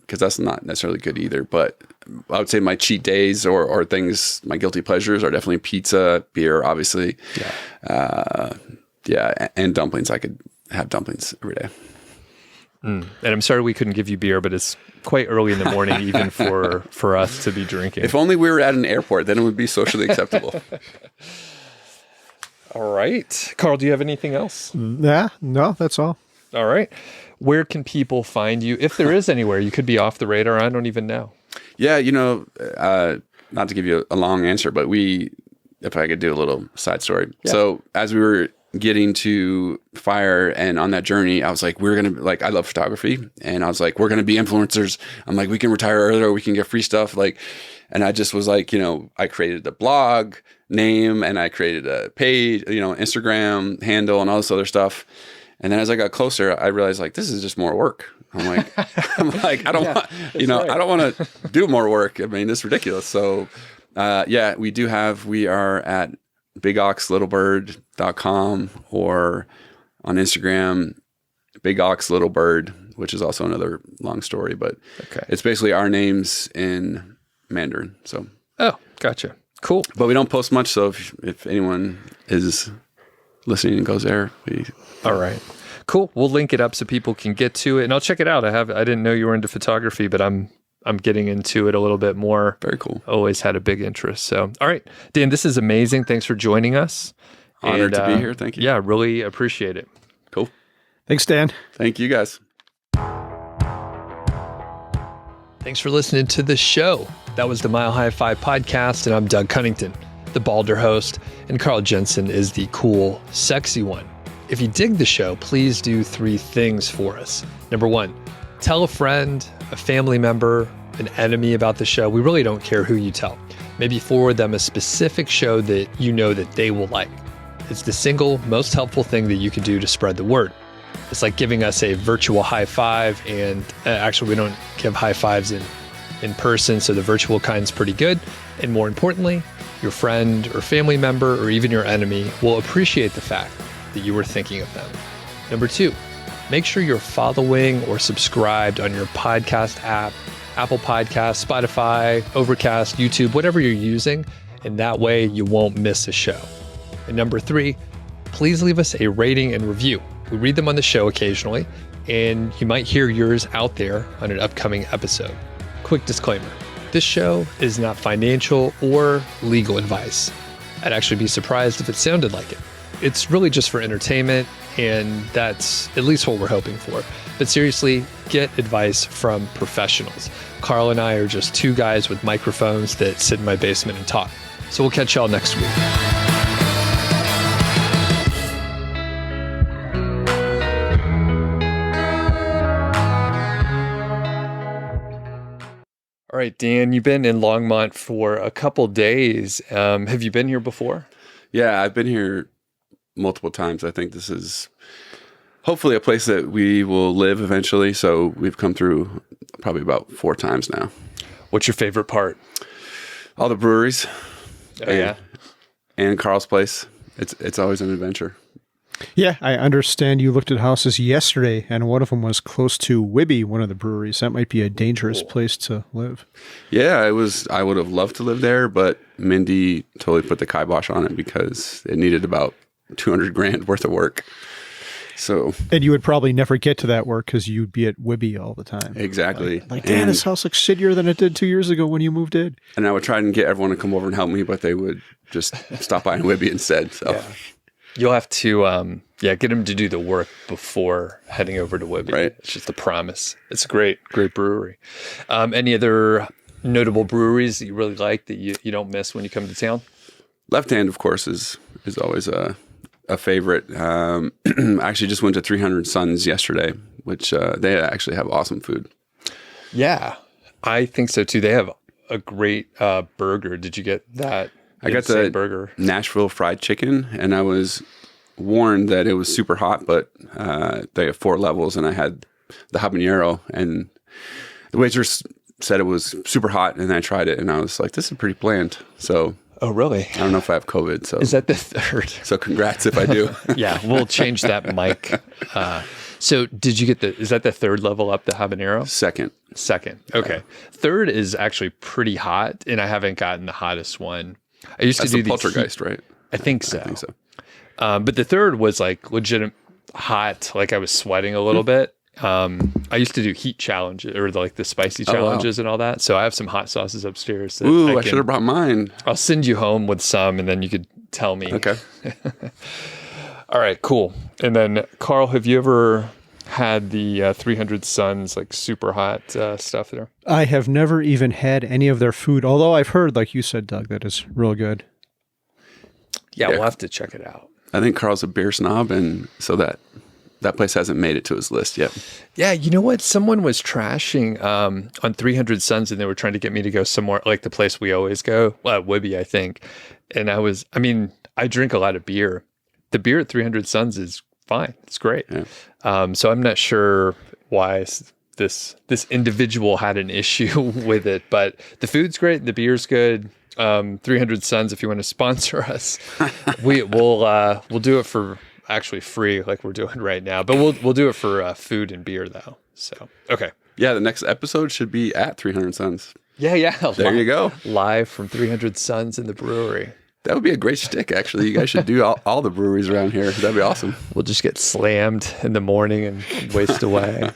Cause that's not necessarily good either, but I would say my cheat days or things, my guilty pleasures are definitely pizza, beer, obviously. Yeah. And dumplings. I could have dumplings every day. And I'm sorry we couldn't give you beer, but it's quite early in the morning, even for us to be drinking. If only we were at an airport, then it would be socially acceptable. All right. Carl, do you have anything else? Yeah, no, that's all. All right. Where can people find you? If there is anywhere, you could be off the radar. I don't even know. Yeah, not to give you a long answer, but if I could do a little side story. Yeah. So as we were getting to FIRE and on that journey, I was like, I love photography. And I was like, we're going to be influencers. I'm like, we can retire earlier. We can get free stuff. And I just was like, I created a blog name and I created a page, Instagram handle and all this other stuff. And then as I got closer, I realized like, this is just more work. I'm like, I don't want, I don't want to do more work. I mean, this is ridiculous. So, we are at bigoxlittlebird.com or on Instagram, bigoxlittlebird, which is also another long story, but It's basically our names in Mandarin. So, oh, gotcha. Cool. But we don't post much. So if anyone is listening and goes there, all right. Cool. We'll link it up so people can get to it, and I'll check it out. I didn't know you were into photography, but I'm getting into it a little bit more. Very cool. Always had a big interest. So, all right, Dan, this is amazing. Thanks for joining us. Honored to be here. Thank you. Yeah, really appreciate it. Cool. Thanks, Dan. Thank you, guys. Thanks for listening to the show. That was the Mile High 5 podcast, and I'm Doug Cunnington, the balder host, and Carl Jensen is the cool, sexy one. If you dig the show, please do 3 things for us. Number 1, tell a friend, a family member, an enemy about the show. We really don't care who you tell. Maybe forward them a specific show that you know that they will like. It's the single most helpful thing that you can do to spread the word. It's like giving us a virtual high five, and actually we don't give high fives in person, so the virtual kind's pretty good. And more importantly, your friend or family member or even your enemy will appreciate the fact that you were thinking of them. Number 2, make sure you're following or subscribed on your podcast app, Apple Podcasts, Spotify, Overcast, YouTube, whatever you're using, and that way you won't miss a show. And number 3, please leave us a rating and review. We read them on the show occasionally, and you might hear yours out there on an upcoming episode. Quick disclaimer, this show is not financial or legal advice. I'd actually be surprised if it sounded like it. It's really just for entertainment, and that's at least what we're hoping for. But seriously, get advice from professionals. Carl and I are just 2 guys with microphones that sit in my basement and talk. So we'll catch y'all next week. All right, Dan, you've been in Longmont for a couple days. Have you been here before? Yeah, I've been here multiple times. I think this is hopefully a place that we will live eventually. So we've come through probably about 4 times now. What's your favorite part? All the breweries. Oh, and Carl's place. It's always an adventure. Yeah, I understand you looked at houses yesterday, and one of them was close to Whibby, one of the breweries. That might be a dangerous place to live. Yeah, I would have loved to live there, but Mindy totally put the kibosh on it because it needed about $200,000 worth of work. So, and you would probably never get to that work because you'd be at Whibby all the time. Exactly. Dan, this house looks shittier than it did 2 years ago when you moved in. And I would try and get everyone to come over and help me, but they would just stop by in Whibby instead. So. Yeah. You'll have to Yeah, get them to do the work before heading over to Whibby. Right. It's just a promise. It's a great brewery. Any other notable breweries that you really like that you don't miss when you come to town? Left Hand, of course, is always a favorite. I actually just went to 300 Suns yesterday, which they actually have awesome food. Yeah, I think so too. They have a great burger. Did you get that? I got the burger, Nashville fried chicken, and I was warned that it was super hot, but they have 4 levels, and I had the habanero, and the waitress said it was super hot, and I tried it, and I was like, this is pretty bland. So, oh really? I don't know if I have COVID. So is that the third? So congrats if I do. Yeah, we'll change that mic. So did you get is that the third level up, the habanero? Second. Okay. Third is actually pretty hot, and I haven't gotten the hottest one. I used to do the Poltergeist, right? I think so. I think so. But the third was like legit hot. Like I was sweating a little bit. I used to do heat challenges or like the spicy challenges and all that. So I have some hot sauces upstairs. Ooh, I should have brought mine. I'll send you home with some, and then you could tell me. Okay. All right, cool. And then Carl, have you ever had the 300 Suns like super hot stuff there? I have never even had any of their food, although I've heard, like you said, Doug, that it's real good. Yeah, we'll have to check it out. I think Carl's a beer snob, and so that place hasn't made it to his list yet. Yeah, you know what? Someone was trashing on 300 Suns, and they were trying to get me to go somewhere like the place we always go, Whibby, I think. And I drink a lot of beer. The beer at 300 Suns is fine. It's great. Yeah. So I'm not sure why this individual had an issue with it, but the food's great. The beer's good. 300 Suns, if you want to sponsor us, we'll do it for actually free, like we're doing right now. But we'll do it for food and beer though. So okay. Yeah, the next episode should be at 300 Suns. Yeah. There you go. Live from 300 Suns in the brewery. That would be a great shtick, actually. You guys should do all the breweries around here. That'd be awesome. We'll just get slammed in the morning and waste away.